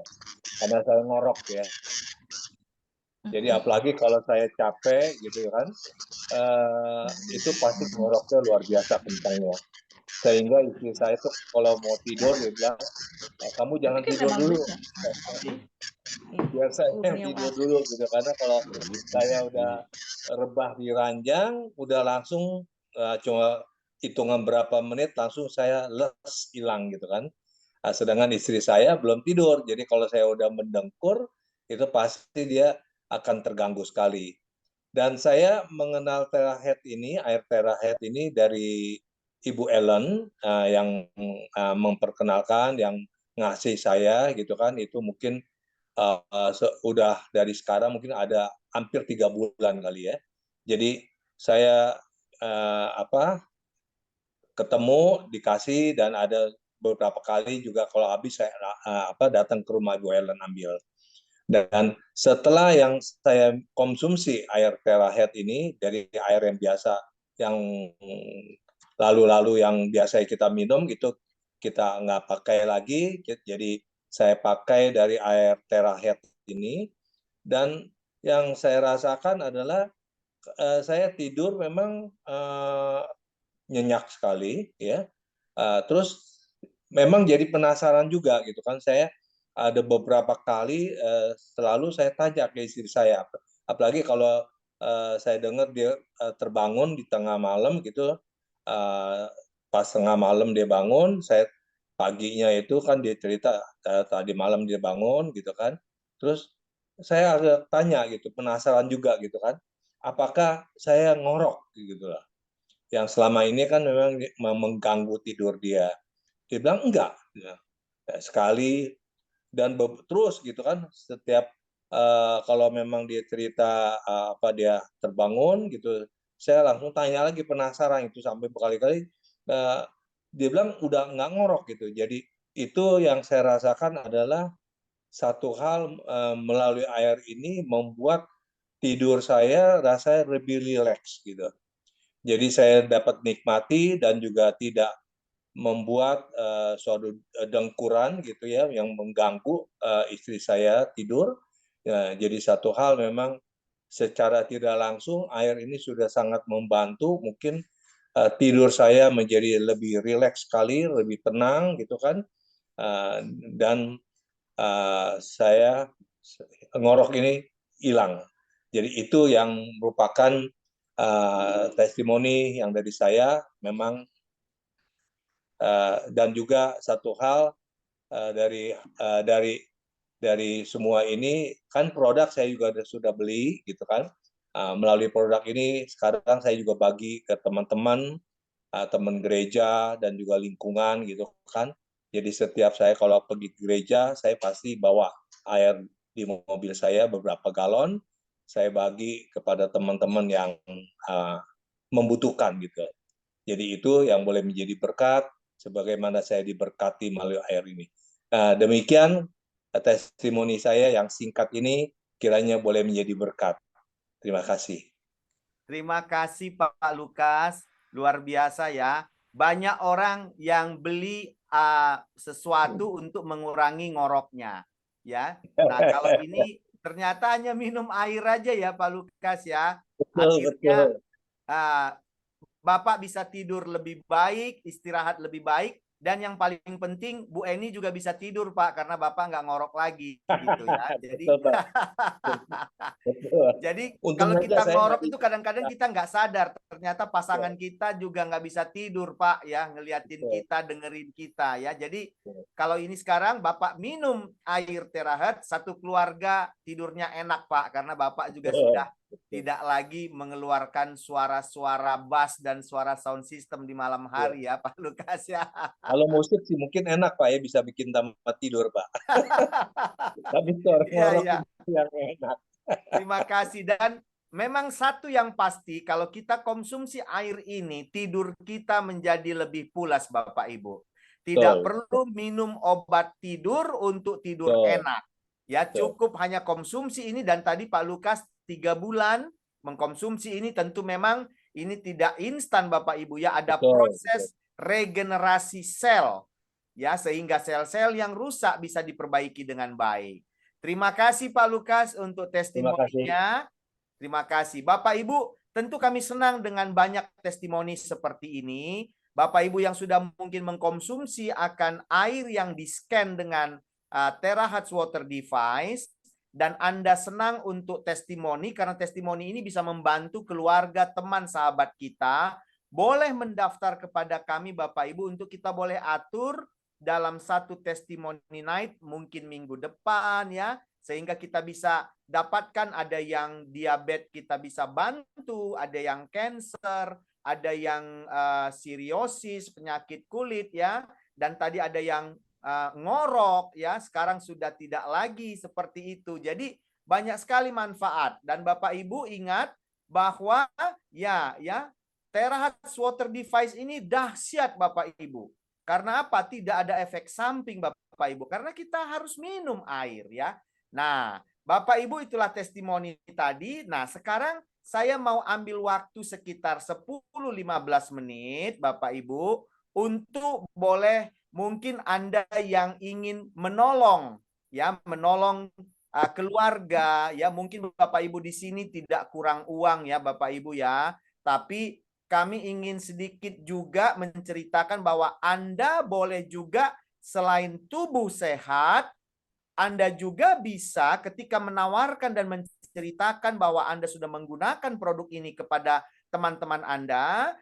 Karena saya ngorok ya. Jadi apalagi kalau saya capek gitu kan, itu pasti ngoroknya luar biasa kencangnya. Sehingga istri saya tuh kalau mau tidur dia bilang, kamu jangan tidur dulu. Biar saya tidur dulu gitu. Karena kalau saya udah rebah di ranjang, udah langsung cuma hitungan berapa menit langsung saya hilang gitu kan. Sedangkan istri saya belum tidur. Jadi kalau saya udah mendengkur, itu pasti dia akan terganggu sekali. Dan saya mengenal Terahead ini, air Terahead ini dari Ibu Ellen yang memperkenalkan, yang ngasih saya gitu kan. Itu mungkin udah dari sekarang mungkin ada hampir 3 bulan kali ya. Jadi saya ketemu, dikasih, dan ada beberapa kali juga kalau habis saya datang ke rumah Ibu Ellen ambil. Dan setelah yang saya konsumsi air Terahead ini dari air yang biasa, yang lalu-lalu yang biasa kita minum gitu, kita nggak pakai lagi. Jadi saya pakai dari air Terahead ini, dan yang saya rasakan adalah saya tidur memang nyenyak sekali ya. Terus memang jadi penasaran juga gitu kan, saya ada beberapa kali selalu saya tanya ke istri saya, apalagi kalau saya dengar dia terbangun di tengah malam gitu, pas tengah malam dia bangun, saya paginya itu kan dia cerita tadi malam dia bangun gitu kan, terus saya agak tanya gitu, penasaran juga gitu kan, apakah saya ngorok gitu lah, yang selama ini kan memang mengganggu tidur dia. Dia bilang enggak, ya. Sekali dan terus gitu kan, setiap kalau memang dia cerita dia terbangun gitu, saya langsung tanya lagi, penasaran itu, sampai berkali-kali dia bilang udah nggak ngorok gitu. Jadi itu yang saya rasakan adalah satu hal, melalui air ini membuat tidur saya rasanya lebih rileks gitu. Jadi saya dapat nikmati dan juga tidak membuat suatu dengkuran gitu ya yang mengganggu istri saya tidur. Ya, jadi satu hal memang secara tidak langsung air ini sudah sangat membantu, mungkin tidur saya menjadi lebih rileks sekali, lebih tenang gitu kan. Dan saya ngorok ini hilang. Jadi itu yang merupakan testimoni yang dari saya memang, dan juga satu hal dari semua ini kan produk saya juga sudah beli gitu kan. Melalui produk ini sekarang saya juga bagi ke teman-teman, teman gereja dan juga lingkungan gitu kan. Jadi setiap saya kalau pergi ke gereja, saya pasti bawa air di mobil saya beberapa galon, saya bagi kepada teman-teman yang membutuhkan gitu. Jadi itu yang boleh menjadi berkat, sebagaimana saya diberkati melalui air ini. Demikian testimoni saya yang singkat ini, kiranya boleh menjadi berkat. Terima kasih. Terima kasih Pak Lukas, luar biasa ya. Banyak orang yang beli sesuatu untuk mengurangi ngoroknya, ya. Nah kalau ini ternyata hanya minum air aja ya Pak Lukas ya. Akhirnya Bapak bisa tidur lebih baik, istirahat lebih baik, dan yang paling penting Bu Eni juga bisa tidur Pak karena Bapak nggak ngorok lagi gitu ya. Jadi jadi kalau kita ngorok itu kadang-kadang kita nggak sadar ternyata pasangan kita juga nggak bisa tidur Pak ya, ngeliatin kita, dengerin kita ya. Jadi kalau ini sekarang Bapak minum air Terahead, satu keluarga tidurnya enak Pak karena Bapak juga sudah tidak lagi mengeluarkan suara-suara bass dan suara sound system di malam hari ya Pak Lukas ya. Kalau musik sih mungkin enak Pak ya, bisa bikin tempat tidur Pak. Tapi suara ngorok yang enak. Terima kasih. Dan memang satu yang pasti, kalau kita konsumsi air ini, tidur kita menjadi lebih pulas Bapak Ibu. Tidak perlu minum obat tidur untuk tidur enak. Ya, cukup hanya konsumsi ini, dan tadi Pak Lukas 3 bulan mengkonsumsi ini, tentu memang ini tidak instan Bapak Ibu ya, ada proses regenerasi sel ya, sehingga sel-sel yang rusak bisa diperbaiki dengan baik. Terima kasih Pak Lukas untuk testimoninya. Terima kasih. Bapak Ibu, tentu kami senang dengan banyak testimoni seperti ini. Bapak Ibu yang sudah mungkin mengkonsumsi akan air yang di-scan dengan Terahead Water Device, dan Anda senang untuk testimoni karena testimoni ini bisa membantu keluarga, teman, sahabat kita, boleh mendaftar kepada kami Bapak Ibu untuk kita boleh atur dalam satu testimoni night mungkin minggu depan ya, sehingga kita bisa dapatkan, ada yang diabetes kita bisa bantu, ada yang cancer, ada yang siriosis, penyakit kulit ya, dan tadi ada yang ngorok ya, sekarang sudah tidak lagi seperti itu. Jadi banyak sekali manfaat, dan Bapak Ibu ingat bahwa ya terahertz water device ini dahsyat Bapak Ibu. Karena apa? Tidak ada efek samping Bapak Ibu, karena kita harus minum air ya. Nah, Bapak Ibu, itulah testimoni tadi. Nah, sekarang saya mau ambil waktu sekitar 10-15 menit Bapak Ibu untuk boleh mungkin Anda yang ingin menolong ya, menolong keluarga ya, mungkin Bapak Ibu di sini tidak kurang uang ya Bapak Ibu ya, tapi kami ingin sedikit juga menceritakan bahwa Anda boleh juga selain tubuh sehat, Anda juga bisa ketika menawarkan dan menceritakan bahwa Anda sudah menggunakan produk ini kepada teman-teman Anda,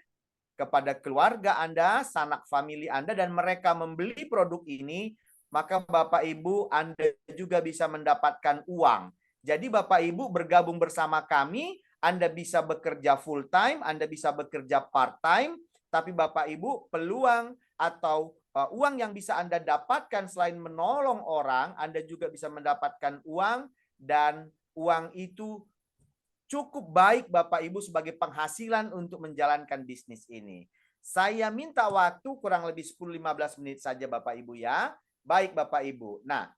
kepada keluarga Anda, sanak famili Anda, dan mereka membeli produk ini, maka Bapak Ibu Anda juga bisa mendapatkan uang. Jadi Bapak Ibu bergabung bersama kami, Anda bisa bekerja full time, Anda bisa bekerja part time, tapi Bapak Ibu peluang atau uang yang bisa Anda dapatkan selain menolong orang, Anda juga bisa mendapatkan uang, dan uang itu cukup baik Bapak Ibu sebagai penghasilan untuk menjalankan bisnis ini. Saya minta waktu kurang lebih 10-15 menit saja Bapak Ibu ya. Baik Bapak Ibu. Nah,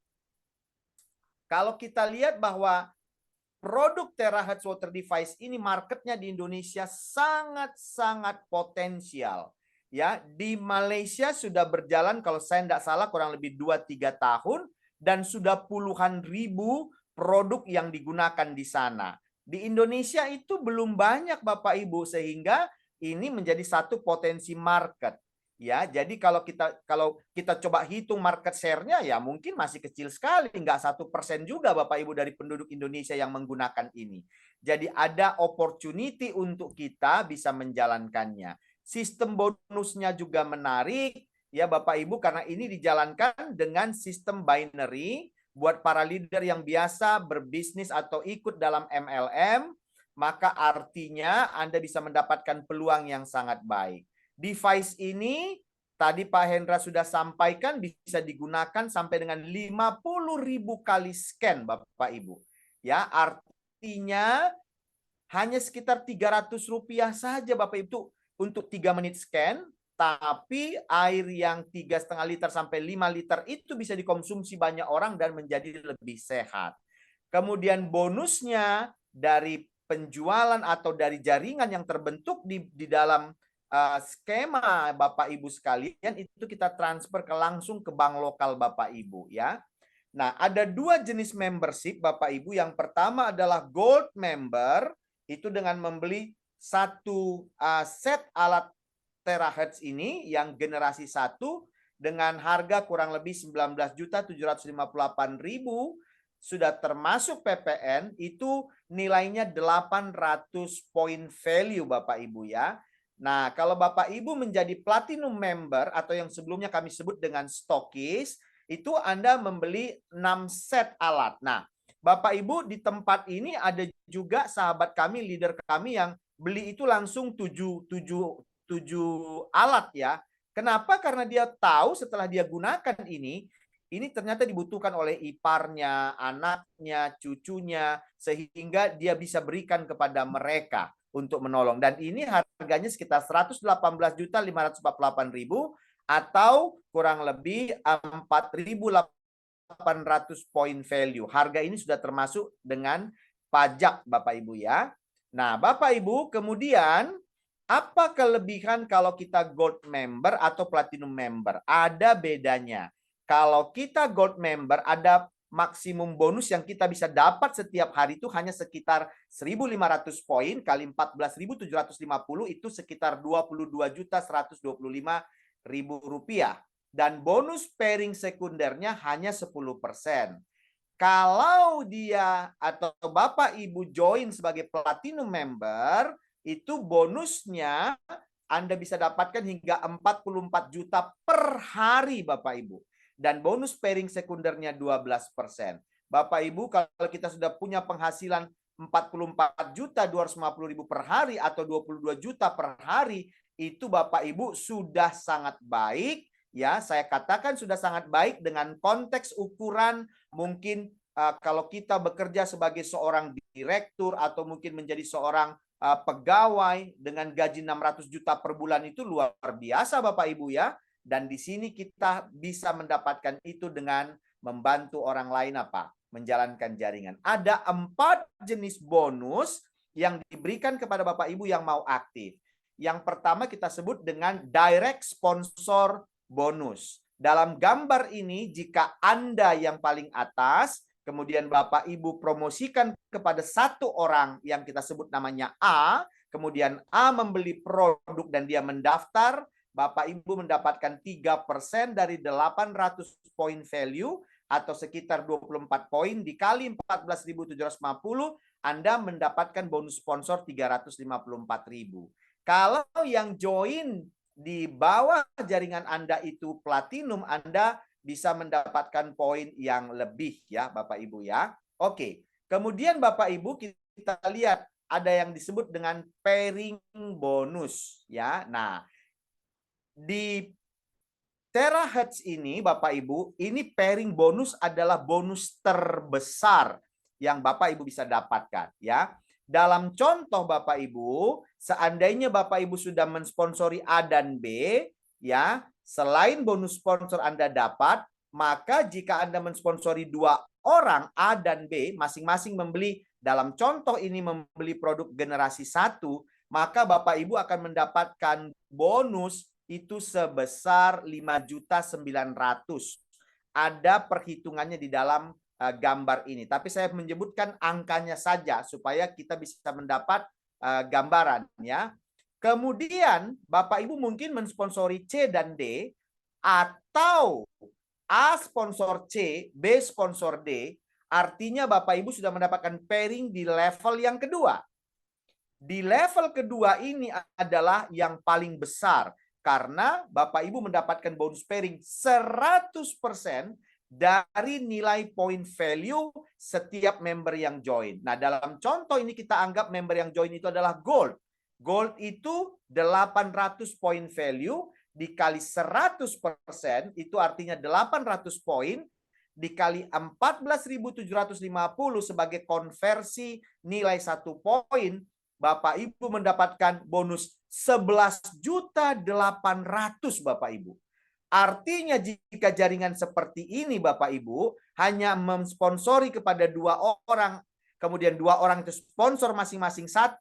kalau kita lihat bahwa produk terahertz water device ini marketnya di Indonesia sangat-sangat potensial. Ya, di Malaysia sudah berjalan kalau saya tidak salah kurang lebih 2-3 tahun, dan sudah puluhan ribu produk yang digunakan di sana. Di Indonesia itu belum banyak Bapak Ibu, sehingga ini menjadi satu potensi market. Ya, jadi kalau kita coba hitung market share-nya ya mungkin masih kecil sekali, nggak 1% juga Bapak Ibu dari penduduk Indonesia yang menggunakan ini. Jadi ada opportunity untuk kita bisa menjalankannya. Sistem bonusnya juga menarik ya Bapak Ibu, karena ini dijalankan dengan sistem binary buat para leader yang biasa berbisnis atau ikut dalam MLM, maka artinya Anda bisa mendapatkan peluang yang sangat baik. Device ini tadi Pak Hendra sudah sampaikan bisa digunakan sampai dengan 50.000 kali scan Bapak Ibu. Ya, artinya hanya sekitar Rp300 saja Bapak Ibu untuk 3 menit scan, tapi air yang 3,5 liter sampai 5 liter itu bisa dikonsumsi banyak orang dan menjadi lebih sehat. Kemudian bonusnya dari penjualan atau dari jaringan yang terbentuk di dalam skema Bapak Ibu sekalian, itu kita transfer langsung ke bank lokal Bapak Ibu ya. Nah, ada 2 jenis membership Bapak Ibu. Yang pertama adalah Gold Member, itu dengan membeli 1 set alat terahertz ini yang generasi 1 dengan harga kurang lebih 19.758.000, sudah termasuk PPN, itu nilainya 800 poin value Bapak Ibu ya. Nah, kalau Bapak Ibu menjadi platinum member atau yang sebelumnya kami sebut dengan stokis, itu Anda membeli 6 set alat. Nah, Bapak Ibu di tempat ini ada juga sahabat kami, leader kami yang beli itu langsung 7 alat ya. Kenapa? Karena dia tahu setelah dia gunakan ini ternyata dibutuhkan oleh iparnya, anaknya, cucunya, sehingga dia bisa berikan kepada mereka untuk menolong. Dan ini harganya sekitar 118.548.000 atau kurang lebih 4.800 poin value. Harga ini sudah termasuk dengan pajak Bapak Ibu ya. Nah, Bapak Ibu, kemudian apa kelebihan kalau kita gold member atau platinum member? Ada bedanya. Kalau kita gold member, ada maksimum bonus yang kita bisa dapat setiap hari itu hanya sekitar 1.500 poin kali 14.750, itu sekitar Rp22.125.000. Dan bonus pairing sekundernya hanya 10%. Kalau dia atau Bapak Ibu join sebagai platinum member, itu bonusnya Anda bisa dapatkan hingga 44 juta per hari Bapak Ibu. Dan bonus pairing sekundernya 12%. Bapak Ibu, kalau kita sudah punya penghasilan 44.250.000 per hari atau 22 juta per hari, itu Bapak Ibu sudah sangat baik ya saya katakan sudah sangat baik dengan konteks ukuran mungkin kalau kita bekerja sebagai seorang direktur atau mungkin menjadi seorang pegawai dengan gaji 600 juta per bulan itu luar biasa Bapak Ibu ya. Dan di sini kita bisa mendapatkan itu dengan membantu orang lain apa? Menjalankan jaringan. Ada 4 jenis bonus yang diberikan kepada Bapak Ibu yang mau aktif. Yang pertama kita sebut dengan direct sponsor bonus. Dalam gambar ini jika Anda yang paling atas, kemudian Bapak Ibu promosikan kepada satu orang yang kita sebut namanya A, kemudian A membeli produk dan dia mendaftar, Bapak Ibu mendapatkan 3% dari 800 poin value atau sekitar 24 poin dikali 14.750, Anda mendapatkan bonus sponsor 354.000. Kalau yang join di bawah jaringan Anda itu platinum, Anda bisa mendapatkan poin yang lebih ya Bapak Ibu ya. Oke, kemudian Bapak Ibu kita lihat ada yang disebut dengan pairing bonus ya. Nah, di Terahertz ini Bapak Ibu, ini pairing bonus adalah bonus terbesar yang Bapak Ibu bisa dapatkan ya. Dalam contoh Bapak Ibu, seandainya Bapak Ibu sudah mensponsori A dan B ya, selain bonus sponsor Anda dapat, maka jika Anda mensponsori 2 orang A dan B masing-masing membeli, dalam contoh ini membeli produk generasi 1, maka Bapak Ibu akan mendapatkan bonus itu sebesar 5.900.000. Ada perhitungannya di dalam gambar ini. Tapi saya menyebutkan angkanya saja supaya kita bisa mendapat gambaran ya. Kemudian Bapak Ibu mungkin mensponsori C dan D atau A sponsor C, B sponsor D. Artinya Bapak Ibu sudah mendapatkan pairing di level yang kedua. Di level kedua ini adalah yang paling besar. Karena Bapak Ibu mendapatkan bonus pairing 100% dari nilai point value setiap member yang join. Nah, dalam contoh ini kita anggap member yang join itu adalah gold. Gold itu 800 point value dikali 100%, itu artinya 800 poin dikali 14.750 sebagai konversi nilai 1 poin. Bapak Ibu mendapatkan bonus 11.800.000 Bapak Ibu. Artinya jika jaringan seperti ini Bapak Ibu hanya mensponsori kepada 2 orang, kemudian 2 orang itu sponsor masing-masing 1,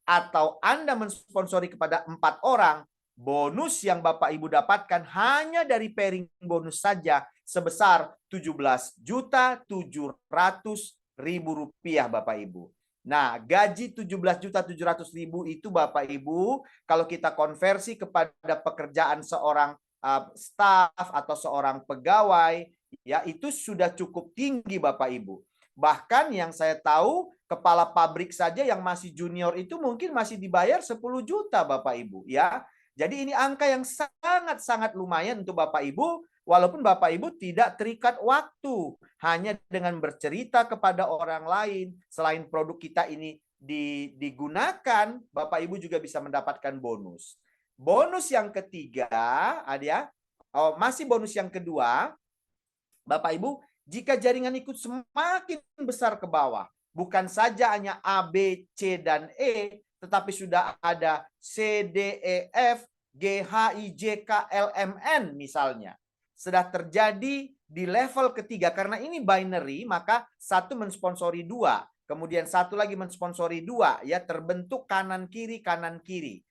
atau Anda mensponsori kepada 4 orang, bonus yang Bapak Ibu dapatkan hanya dari pairing bonus saja sebesar 17.700.000 rupiah Bapak Ibu. Nah, gaji 17.700.000 itu Bapak Ibu, kalau kita konversi kepada pekerjaan seorang staf atau seorang pegawai, ya itu sudah cukup tinggi Bapak Ibu. Bahkan yang saya tahu, kepala pabrik saja yang masih junior itu mungkin masih dibayar 10 juta Bapak Ibu, ya. Jadi ini angka yang sangat-sangat lumayan untuk Bapak Ibu. Walaupun Bapak Ibu tidak terikat waktu, hanya dengan bercerita kepada orang lain, selain produk kita ini digunakan, Bapak Ibu juga bisa mendapatkan bonus. Bonus yang ketiga, masih bonus yang kedua, Bapak Ibu, jika jaringan ikut semakin besar ke bawah, bukan saja hanya A, B, C, dan E, tetapi sudah ada C, D, E, F, G, H, I, J, K, L, M, N misalnya. Sudah terjadi di level ketiga. Karena ini binary, maka satu mensponsori 2. Kemudian satu lagi mensponsori 2. Ya, terbentuk kanan-kiri, kanan-kiri.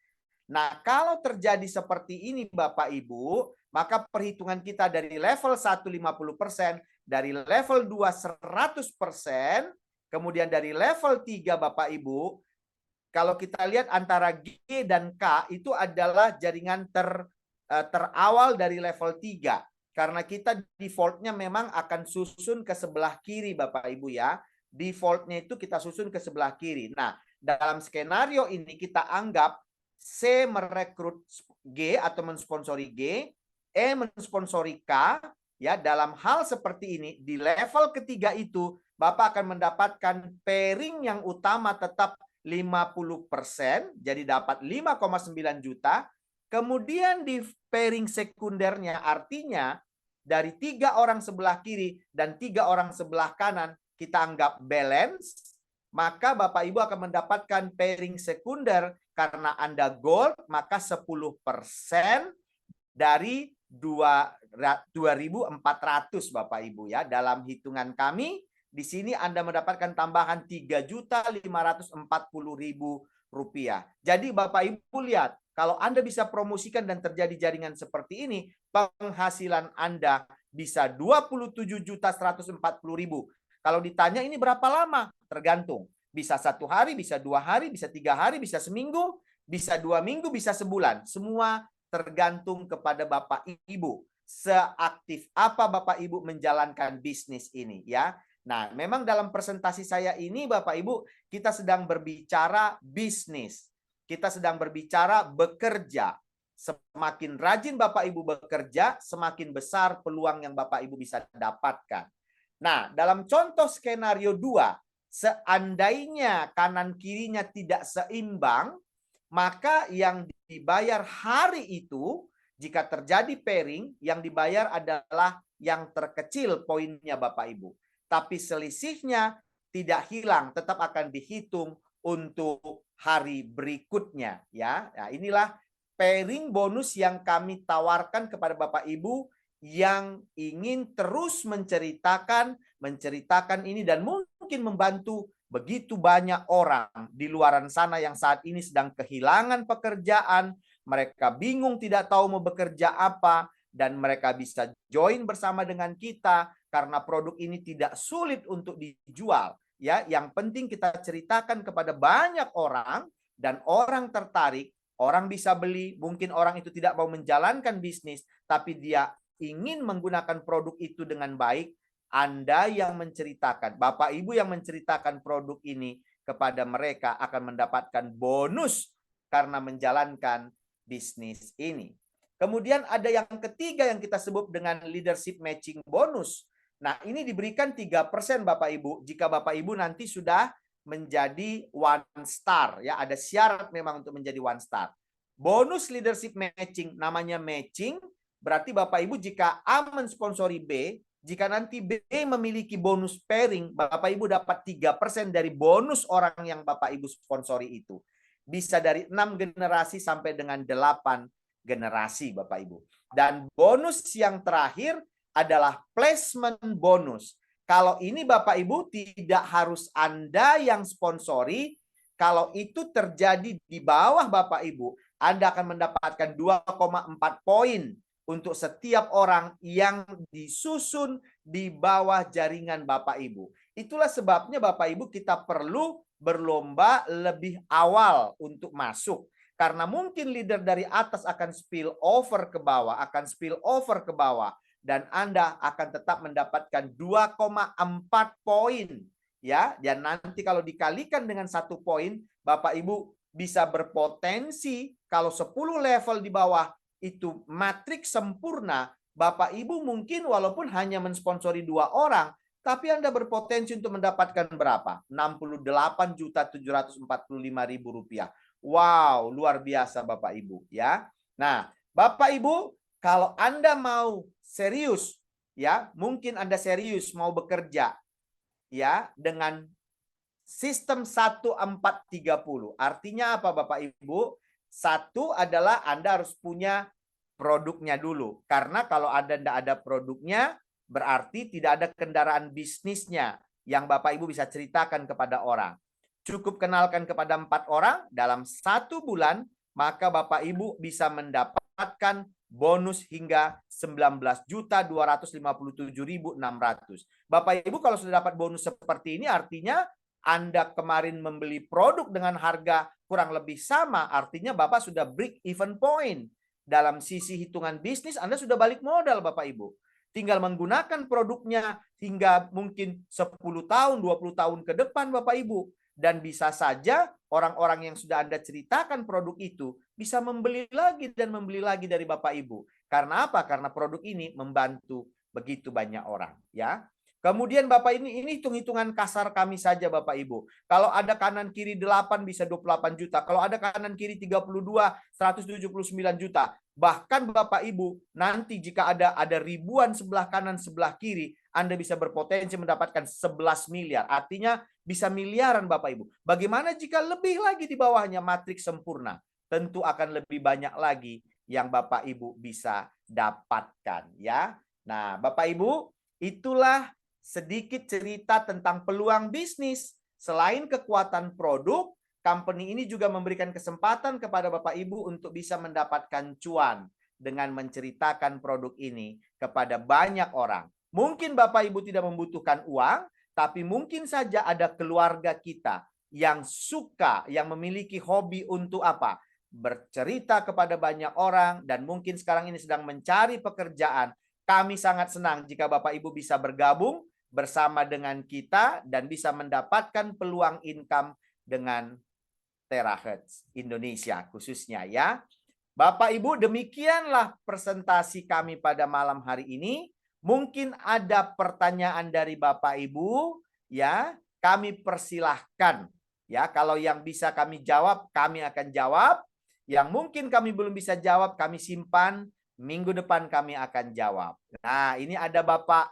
Nah, kalau terjadi seperti ini Bapak Ibu, maka perhitungan kita dari level 1 50%, dari level 2 100%, kemudian dari level 3 Bapak Ibu, kalau kita lihat antara G dan K itu adalah jaringan terawal dari level 3. Karena kita defaultnya memang akan susun ke sebelah kiri Bapak Ibu ya. Defaultnya itu kita susun ke sebelah kiri. Nah, dalam skenario ini kita anggap C merekrut G atau mensponsori G, E mensponsori K. Ya, dalam hal seperti ini, di level ketiga itu, Bapak akan mendapatkan pairing yang utama tetap 50%, jadi dapat 5,9 juta. Kemudian di pairing sekundernya, artinya dari 3 orang sebelah kiri dan 3 orang sebelah kanan kita anggap balance, maka Bapak Ibu akan mendapatkan pairing sekunder karena Anda gold, maka 10% dari 2.400 Bapak Ibu ya. Dalam hitungan kami di sini Anda mendapatkan tambahan 3.540.000 rupiah. Jadi Bapak Ibu lihat, kalau Anda bisa promosikan dan terjadi jaringan seperti ini, penghasilan Anda bisa 27.140.000. Kalau ditanya ini berapa lama? Tergantung. Bisa 1 hari, bisa 2 hari, bisa 3 hari, bisa seminggu, bisa 2 minggu, bisa sebulan. Semua tergantung kepada Bapak Ibu. Seaktif apa Bapak Ibu menjalankan bisnis ini ya. Nah, memang dalam presentasi saya ini Bapak Ibu, kita sedang berbicara bisnis. Kita sedang berbicara bekerja. Semakin rajin Bapak Ibu bekerja, semakin besar peluang yang Bapak Ibu bisa dapatkan. Nah, dalam contoh skenario 2, seandainya kanan kirinya tidak seimbang, maka yang dibayar hari itu, jika terjadi pairing, yang dibayar adalah yang terkecil poinnya Bapak Ibu. Tapi selisihnya tidak hilang, tetap akan dihitung untuk hari berikutnya ya. Nah, inilah pairing bonus yang kami tawarkan kepada Bapak Ibu yang ingin terus menceritakan ini dan mungkin membantu begitu banyak orang di luaran sana yang saat ini sedang kehilangan pekerjaan, mereka bingung tidak tahu mau bekerja apa, dan mereka bisa join bersama dengan kita karena produk ini tidak sulit untuk dijual. Ya, yang penting kita ceritakan kepada banyak orang dan orang tertarik, orang bisa beli, mungkin orang itu tidak mau menjalankan bisnis, tapi dia ingin menggunakan produk itu dengan baik. Anda yang menceritakan, Bapak Ibu yang menceritakan produk ini kepada mereka akan mendapatkan bonus karena menjalankan bisnis ini. Kemudian ada yang ketiga yang kita sebut dengan leadership matching bonus. Nah, ini diberikan 3% Bapak Ibu jika Bapak Ibu nanti sudah menjadi 1 star ya, ada syarat memang untuk menjadi 1 star. Bonus leadership matching, namanya matching, berarti Bapak Ibu jika A mensponsori B, jika nanti B memiliki bonus pairing, Bapak Ibu dapat 3% dari bonus orang yang Bapak Ibu sponsori itu. Bisa dari 6 generasi sampai dengan 8 generasi Bapak Ibu. Dan bonus yang terakhir adalah placement bonus. Kalau ini Bapak Ibu tidak harus Anda yang sponsori. Kalau itu terjadi di bawah Bapak Ibu, Anda akan mendapatkan 2,4 poin untuk setiap orang yang disusun di bawah jaringan Bapak Ibu. Itulah sebabnya Bapak Ibu kita perlu berlomba lebih awal untuk masuk. Karena mungkin leader dari atas akan spill over ke bawah, dan Anda akan tetap mendapatkan 2,4 poin ya. Dan nanti kalau dikalikan dengan 1 poin, Bapak Ibu bisa berpotensi kalau 10 level di bawah itu matriks sempurna, Bapak Ibu mungkin walaupun hanya mensponsori 2 orang, tapi Anda berpotensi untuk mendapatkan berapa? 68.745.000 rupiah. Wow, luar biasa Bapak Ibu ya. Nah, Bapak Ibu, kalau Anda mau serius ya, mungkin Anda serius mau bekerja ya dengan sistem 1430. Artinya apa Bapak Ibu? 1 adalah Anda harus punya produknya dulu. Karena kalau Anda tidak ada produknya, berarti tidak ada kendaraan bisnisnya yang Bapak Ibu bisa ceritakan kepada orang. Cukup kenalkan kepada 4 orang dalam 1 bulan, maka Bapak Ibu bisa mendapatkan bonus hingga 19.257.600. Bapak Ibu kalau sudah dapat bonus seperti ini artinya Anda kemarin membeli produk dengan harga kurang lebih sama, artinya Bapak sudah break even point. Dalam sisi hitungan bisnis Anda sudah balik modal Bapak Ibu. Tinggal menggunakan produknya hingga mungkin 10 tahun, 20 tahun ke depan Bapak Ibu. Dan bisa saja orang-orang yang sudah Anda ceritakan produk itu bisa membeli lagi dan membeli lagi dari Bapak Ibu. Karena apa? Karena produk ini membantu begitu banyak orang. Ya. Kemudian Bapak ini hitung-hitungan kasar kami saja Bapak Ibu. Kalau ada kanan kiri 8 bisa 28 juta. Kalau ada kanan kiri 32 179 juta. Bahkan Bapak Ibu nanti jika ada ribuan sebelah kanan sebelah kiri, Anda bisa berpotensi mendapatkan 11 miliar. Artinya bisa miliaran Bapak Ibu. Bagaimana jika lebih lagi di bawahnya matriks sempurna? Tentu akan lebih banyak lagi yang Bapak Ibu bisa dapatkan ya. Nah, Bapak Ibu, itulah sedikit cerita tentang peluang bisnis. Selain kekuatan produk, company ini juga memberikan kesempatan kepada Bapak Ibu untuk bisa mendapatkan cuan dengan menceritakan produk ini kepada banyak orang. Mungkin Bapak Ibu tidak membutuhkan uang, tapi mungkin saja ada keluarga kita yang suka, yang memiliki hobi untuk apa? Bercerita kepada banyak orang, dan mungkin sekarang ini sedang mencari pekerjaan. Kami sangat senang jika Bapak Ibu bisa bergabung bersama dengan kita dan bisa mendapatkan peluang income dengan Terahertz Indonesia khususnya ya. Bapak Ibu, demikianlah presentasi kami pada malam hari ini. Mungkin ada pertanyaan dari Bapak Ibu ya, kami persilahkan ya. Kalau yang bisa kami jawab, kami akan jawab. Yang mungkin kami belum bisa jawab, kami simpan. Minggu depan kami akan jawab. Nah, ini ada Bapak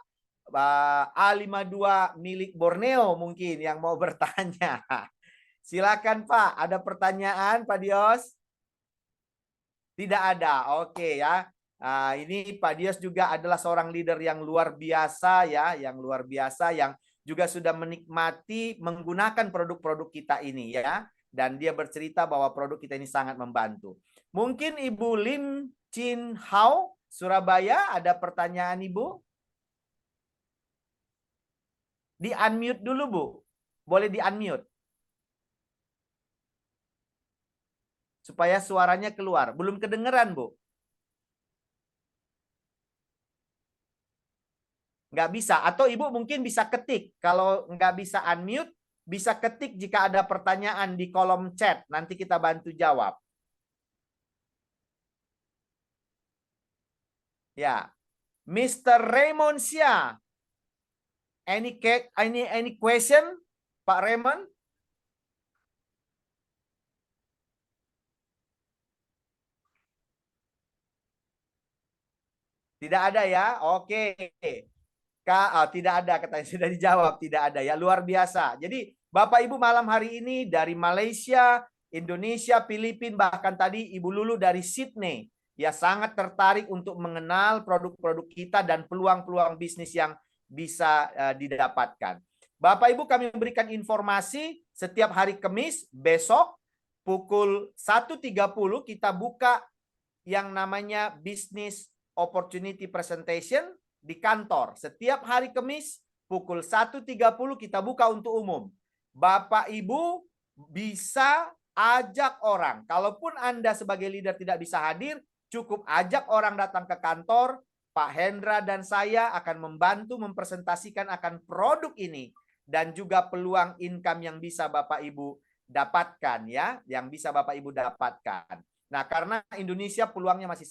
A52 milik Borneo mungkin yang mau bertanya. Silakan Pak, ada pertanyaan Pak Dios? Tidak ada, oke ya. Ini Pak Dios juga adalah seorang leader yang luar biasa ya, yang luar biasa, yang juga sudah menikmati menggunakan produk-produk kita ini ya. Dan dia bercerita bahwa produk kita ini sangat membantu. Mungkin Ibu Lim Chin Hao, Surabaya, ada pertanyaan Ibu? Di-unmute dulu, Bu. Boleh di-unmute. Supaya suaranya keluar. Belum kedengeran, Bu. Nggak bisa. Atau Ibu mungkin bisa ketik. Kalau nggak bisa unmute, bisa ketik jika ada pertanyaan di kolom chat. Nanti kita bantu jawab. Ya. Mr. Raymond Xia. Any question, Pak Raymond? Tidak ada ya? Oke. Tidak ada katanya, sudah dijawab, tidak ada ya. Luar biasa. Jadi Bapak Ibu malam hari ini dari Malaysia, Indonesia, Filipina, bahkan tadi Ibu Lulu dari Sydney ya, sangat tertarik untuk mengenal produk-produk kita dan peluang-peluang bisnis yang bisa didapatkan. Bapak Ibu, kami memberikan informasi setiap hari Kamis besok pukul 1.30 kita buka yang namanya Business Opportunity Presentation di kantor. Setiap hari Kamis pukul 1.30 kita buka untuk umum. Bapak Ibu bisa ajak orang. Kalaupun Anda sebagai leader tidak bisa hadir, cukup ajak orang datang ke kantor. Pak Hendra dan saya akan membantu mempresentasikan akan produk ini dan juga peluang income yang bisa Bapak Ibu dapatkan ya, yang bisa Bapak Ibu dapatkan. Nah, karena Indonesia peluangnya masih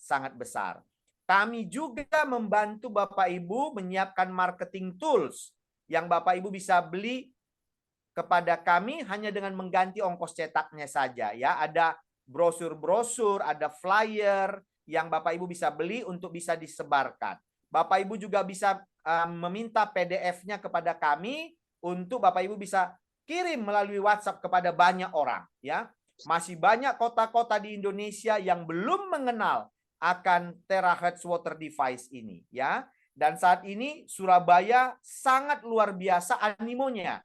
sangat besar. Kami juga membantu Bapak Ibu menyiapkan marketing tools yang Bapak Ibu bisa beli kepada kami hanya dengan mengganti ongkos cetaknya saja ya. Ada brosur-brosur, ada flyer yang Bapak Ibu bisa beli untuk bisa disebarkan. Bapak Ibu juga bisa meminta PDF-nya kepada kami untuk Bapak Ibu bisa kirim melalui WhatsApp kepada banyak orang ya. Masih banyak kota-kota di Indonesia yang belum mengenal akan Terahertz Water Device ini ya. Dan saat ini Surabaya sangat luar biasa animonya.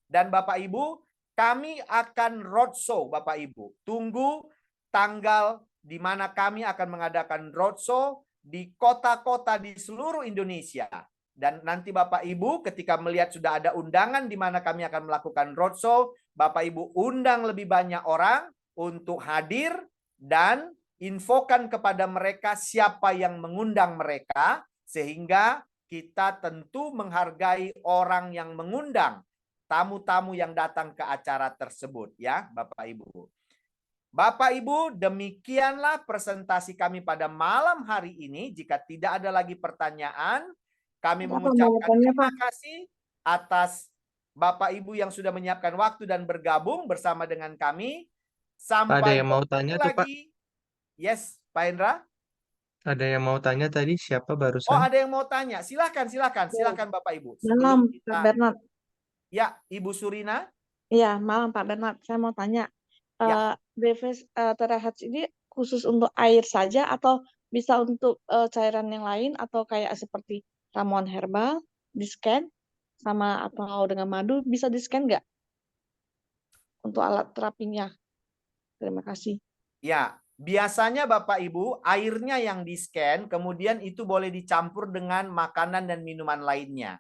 Dan Bapak Ibu, kami akan roadshow Bapak Ibu. Tunggu tanggal di mana kami akan mengadakan roadshow di kota-kota di seluruh Indonesia. Dan nanti Bapak Ibu ketika melihat sudah ada undangan di mana kami akan melakukan roadshow, Bapak Ibu undang lebih banyak orang untuk hadir dan infokan kepada mereka siapa yang mengundang mereka, sehingga kita tentu menghargai orang yang mengundang, tamu-tamu yang datang ke acara tersebut ya Bapak Ibu. Bapak Ibu, demikianlah presentasi kami pada malam hari ini. Jika tidak ada lagi pertanyaan, Kami Apa mengucapkan tanggapannya, terima Pak? kasih atas Bapak Ibu yang sudah menyiapkan waktu dan bergabung bersama dengan kami. Ada Sampai yang mau bertemu tanya tuh, Pak? lagi. Yes, Pak Hendra. Ada yang mau tanya tadi siapa Oh, barusan? ada yang mau tanya. Silakan Bapak Ibu. Malam, Sebelum Pak kita, Bernard. ya, Ibu Surina. Iya, malam Pak Bernard. Saya mau tanya, Ya. Brevis Terahertz ini khusus untuk air saja atau bisa untuk cairan yang lain atau kayak seperti ramuan herbal di scan sama atau dengan madu bisa di scan nggak untuk alat terapinya? Terima kasih. Ya, biasanya Bapak Ibu, airnya yang di-scan, kemudian itu boleh dicampur dengan makanan dan minuman lainnya.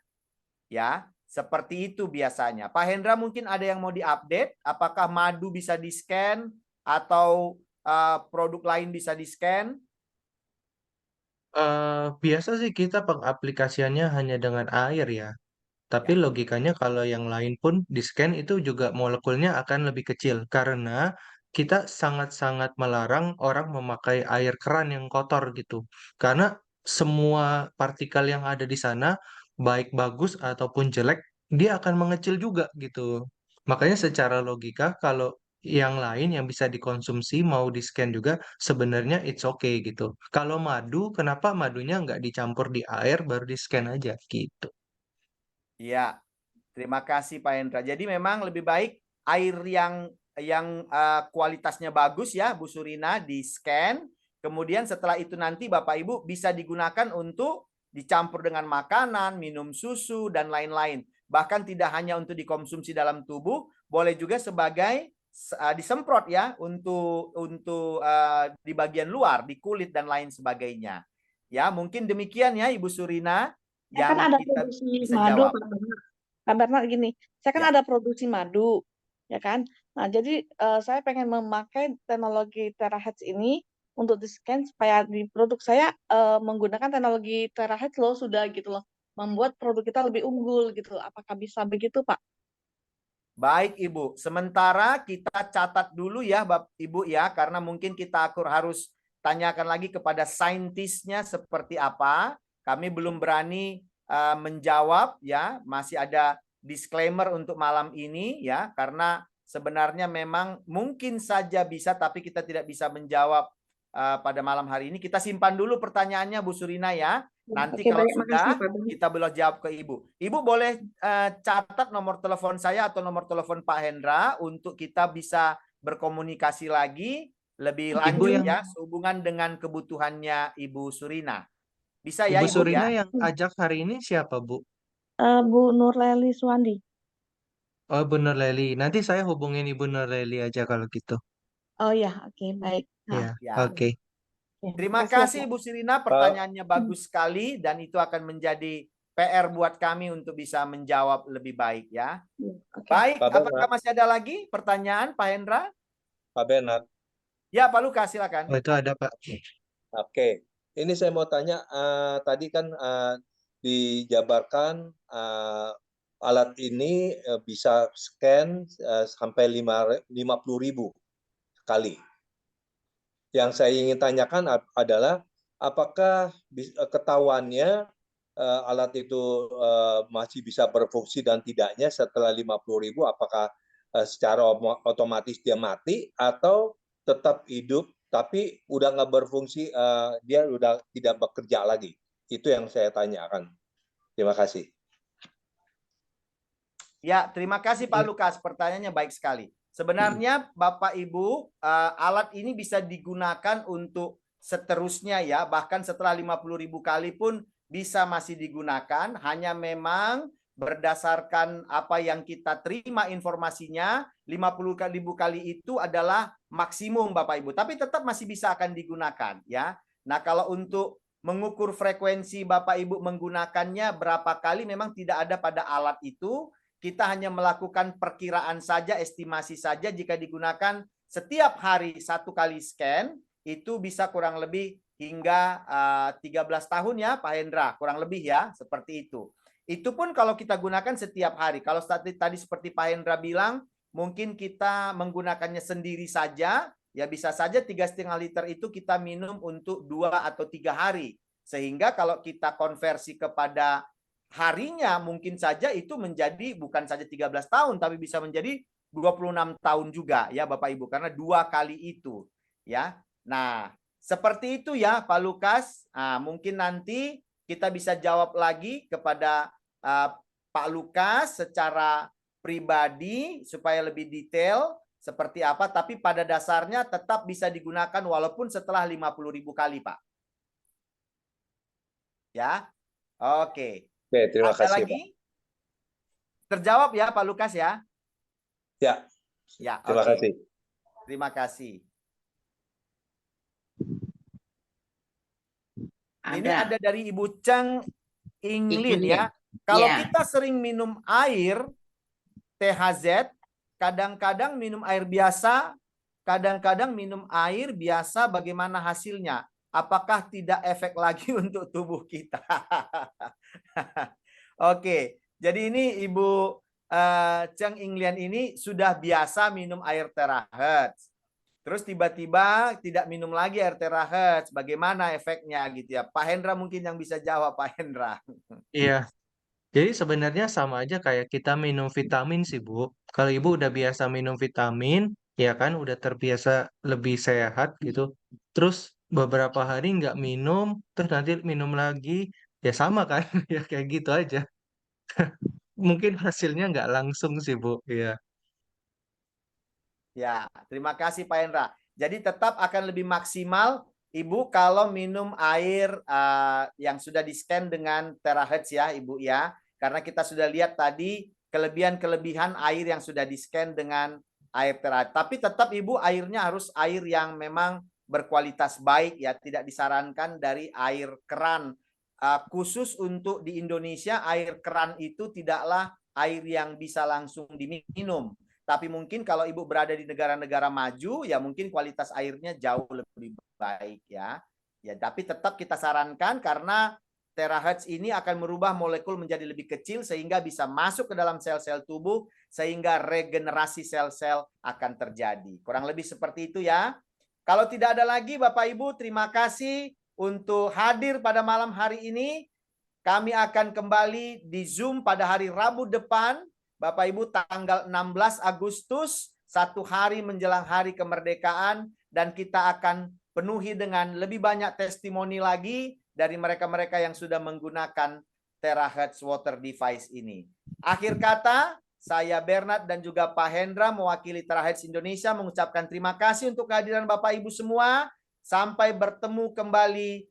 Ya, seperti itu biasanya. Pak Hendra mungkin ada yang mau diupdate, apakah madu bisa di-scan atau produk lain bisa di-scan? Biasa sih kita pengaplikasiannya hanya dengan air ya. Tapi Ya. logikanya kalau yang lain pun di-scan itu juga molekulnya akan lebih kecil karena kita sangat-sangat melarang orang memakai air keran yang kotor gitu. Karena semua partikel yang ada di sana, baik bagus ataupun jelek, dia akan mengecil juga gitu. Makanya secara logika kalau yang lain yang bisa dikonsumsi mau di-scan juga sebenarnya it's okay gitu. Kalau madu, kenapa madunya nggak dicampur di air baru di-scan aja gitu. Iya. Terima kasih Pak Hendra. Jadi memang lebih baik air yang kualitasnya bagus ya Bu Surina di-scan. Kemudian setelah itu nanti Bapak Ibu bisa digunakan untuk dicampur dengan makanan, minum susu dan lain-lain. Bahkan tidak hanya untuk dikonsumsi dalam tubuh, boleh juga sebagai disemprot ya untuk di bagian luar, di kulit dan lain sebagainya. Ya, mungkin demikian ya Ibu Surina Saya kan yang ada kita produksi bisa madu, jawab. Pak Bernard. Pak Bernard gini, saya kan Ya. ada produksi madu, ya kan? Nah, jadi saya pengen memakai teknologi terahertz ini untuk di-scan supaya di produk saya menggunakan teknologi terahertz loh sudah gitu loh, membuat produk kita lebih unggul gitu. Apakah bisa begitu, Pak? Baik Ibu, sementara kita catat dulu ya Ibu ya, karena mungkin kita harus tanyakan lagi kepada saintisnya seperti apa. Kami belum berani menjawab ya, masih ada disclaimer untuk malam ini ya, karena sebenarnya memang mungkin saja bisa, tapi kita tidak bisa menjawab pada malam hari ini. Kita simpan dulu pertanyaannya Bu Surina ya. Nanti Oke, kalau baik, makasih, sudah Pak Bernard. kita boleh jawab ke Ibu. Ibu boleh catat nomor telepon saya atau nomor telepon Pak Hendra untuk kita bisa berkomunikasi lagi lebih Ibu lanjut yang ya sehubungan dengan kebutuhannya Ibu Surina. Bisa ya Ibu Ibu Surina ya? yang ajak hari ini siapa, Bu? Bu Nurleli Suwandi. Oh, Bu Nurleli. Nanti saya hubungin Ibu Nurleli aja kalau gitu. Oh ya, oke, baik. Ya, Ya. oke. Terima Makasih ya, kasih Pak. Bu Surina, pertanyaannya bagus sekali dan itu akan menjadi PR buat kami untuk bisa menjawab lebih baik ya. Oke. Baik, Pak apakah Bernard, masih ada lagi pertanyaan Pak Hendra? Pak Bernard. Ya Pak Lukas silakan. Oh, itu ada, Pak. Oke, ini saya mau tanya, tadi kan dijabarkan alat ini bisa scan sampai 50.000 kali. Yang saya ingin tanyakan adalah apakah ketahuannya alat itu masih bisa berfungsi dan tidaknya setelah 50.000, apakah secara otomatis dia mati atau tetap hidup tapi udah nggak berfungsi, dia udah tidak bekerja lagi. Itu yang saya tanyakan. Terima kasih. Ya, terima kasih Pak Lukas. Pertanyaannya baik sekali. Sebenarnya Bapak Ibu, alat ini bisa digunakan untuk seterusnya ya, bahkan setelah 50.000 kali pun bisa masih digunakan, hanya memang berdasarkan apa yang kita terima informasinya, 50.000 kali itu adalah maksimum Bapak Ibu, tapi tetap masih bisa akan digunakan ya. Nah, kalau untuk mengukur frekuensi Bapak Ibu menggunakannya berapa kali memang tidak ada pada alat itu. Kita hanya melakukan perkiraan saja, estimasi saja jika digunakan setiap hari 1 kali scan, itu bisa kurang lebih hingga 13 tahun ya Pak Hendra, kurang lebih ya, seperti itu. Itu pun kalau kita gunakan setiap hari. Kalau tadi seperti Pak Hendra bilang, mungkin kita menggunakannya sendiri saja, ya bisa saja 3,5 liter itu kita minum untuk 2 atau 3 hari. Sehingga kalau kita konversi kepada harinya mungkin saja itu menjadi bukan saja 13 tahun, tapi bisa menjadi 26 tahun juga ya Bapak Ibu, karena 2 kali itu ya. Nah, seperti itu ya Pak Lukas. Nah, mungkin nanti kita bisa jawab lagi kepada Pak Lukas secara pribadi supaya lebih detail seperti apa, tapi pada dasarnya tetap bisa digunakan walaupun setelah 50.000 kali, Pak. Ya. Oke. Oke, terima Ada kasih, lagi? Pak. Terjawab ya Pak Lukas ya? Ya. Ya, Terima oke. kasih. Terima kasih. Ini ada dari Ibu Cheng Inglin ya. Kalau kita sering minum air THZ, kadang-kadang minum air biasa, kadang-kadang minum air biasa, bagaimana hasilnya? Apakah tidak efek lagi untuk tubuh kita? Oke, jadi ini Ibu Cheng Inglian ini sudah biasa minum air terahertz. Terus tiba-tiba tidak minum lagi air terahertz. Bagaimana efeknya gitu ya? Pak Hendra mungkin yang bisa jawab, Pak Hendra. Iya, jadi sebenarnya sama aja kayak kita minum vitamin sih, Bu. Kalau Ibu udah biasa minum vitamin, ya kan udah terbiasa lebih sehat gitu. Terus beberapa hari nggak minum, terus nanti minum lagi, ya sama kan? Ya kayak gitu aja. Mungkin hasilnya nggak langsung sih, Bu. Iya. Ya, terima kasih Pak Hendra. Jadi tetap akan lebih maksimal Ibu kalau minum air yang sudah di-scan dengan terahertz ya Ibu ya. Karena kita sudah lihat tadi kelebihan-kelebihan air yang sudah di-scan dengan air terahertz. Tapi tetap Ibu airnya harus air yang memang berkualitas baik ya. Tidak disarankan dari air keran. Khusus untuk di Indonesia air keran itu tidaklah air yang bisa langsung diminum. Tapi mungkin kalau Ibu berada di negara-negara maju, ya mungkin kualitas airnya jauh lebih baik ya. Ya, tapi tetap kita sarankan karena terahertz ini akan merubah molekul menjadi lebih kecil sehingga bisa masuk ke dalam sel-sel tubuh sehingga regenerasi sel-sel akan terjadi. Kurang lebih seperti itu ya. Kalau tidak ada lagi Bapak Ibu, terima kasih untuk hadir pada malam hari ini. Kami akan kembali di Zoom pada hari Rabu depan. Bapak Ibu tanggal 16 Agustus, 1 hari menjelang hari kemerdekaan, dan kita akan penuhi dengan lebih banyak testimoni lagi dari mereka-mereka yang sudah menggunakan terahertz water device ini. Akhir kata, saya Bernard dan juga Pak Hendra mewakili Terahertz Indonesia mengucapkan terima kasih untuk kehadiran Bapak Ibu semua. Sampai bertemu kembali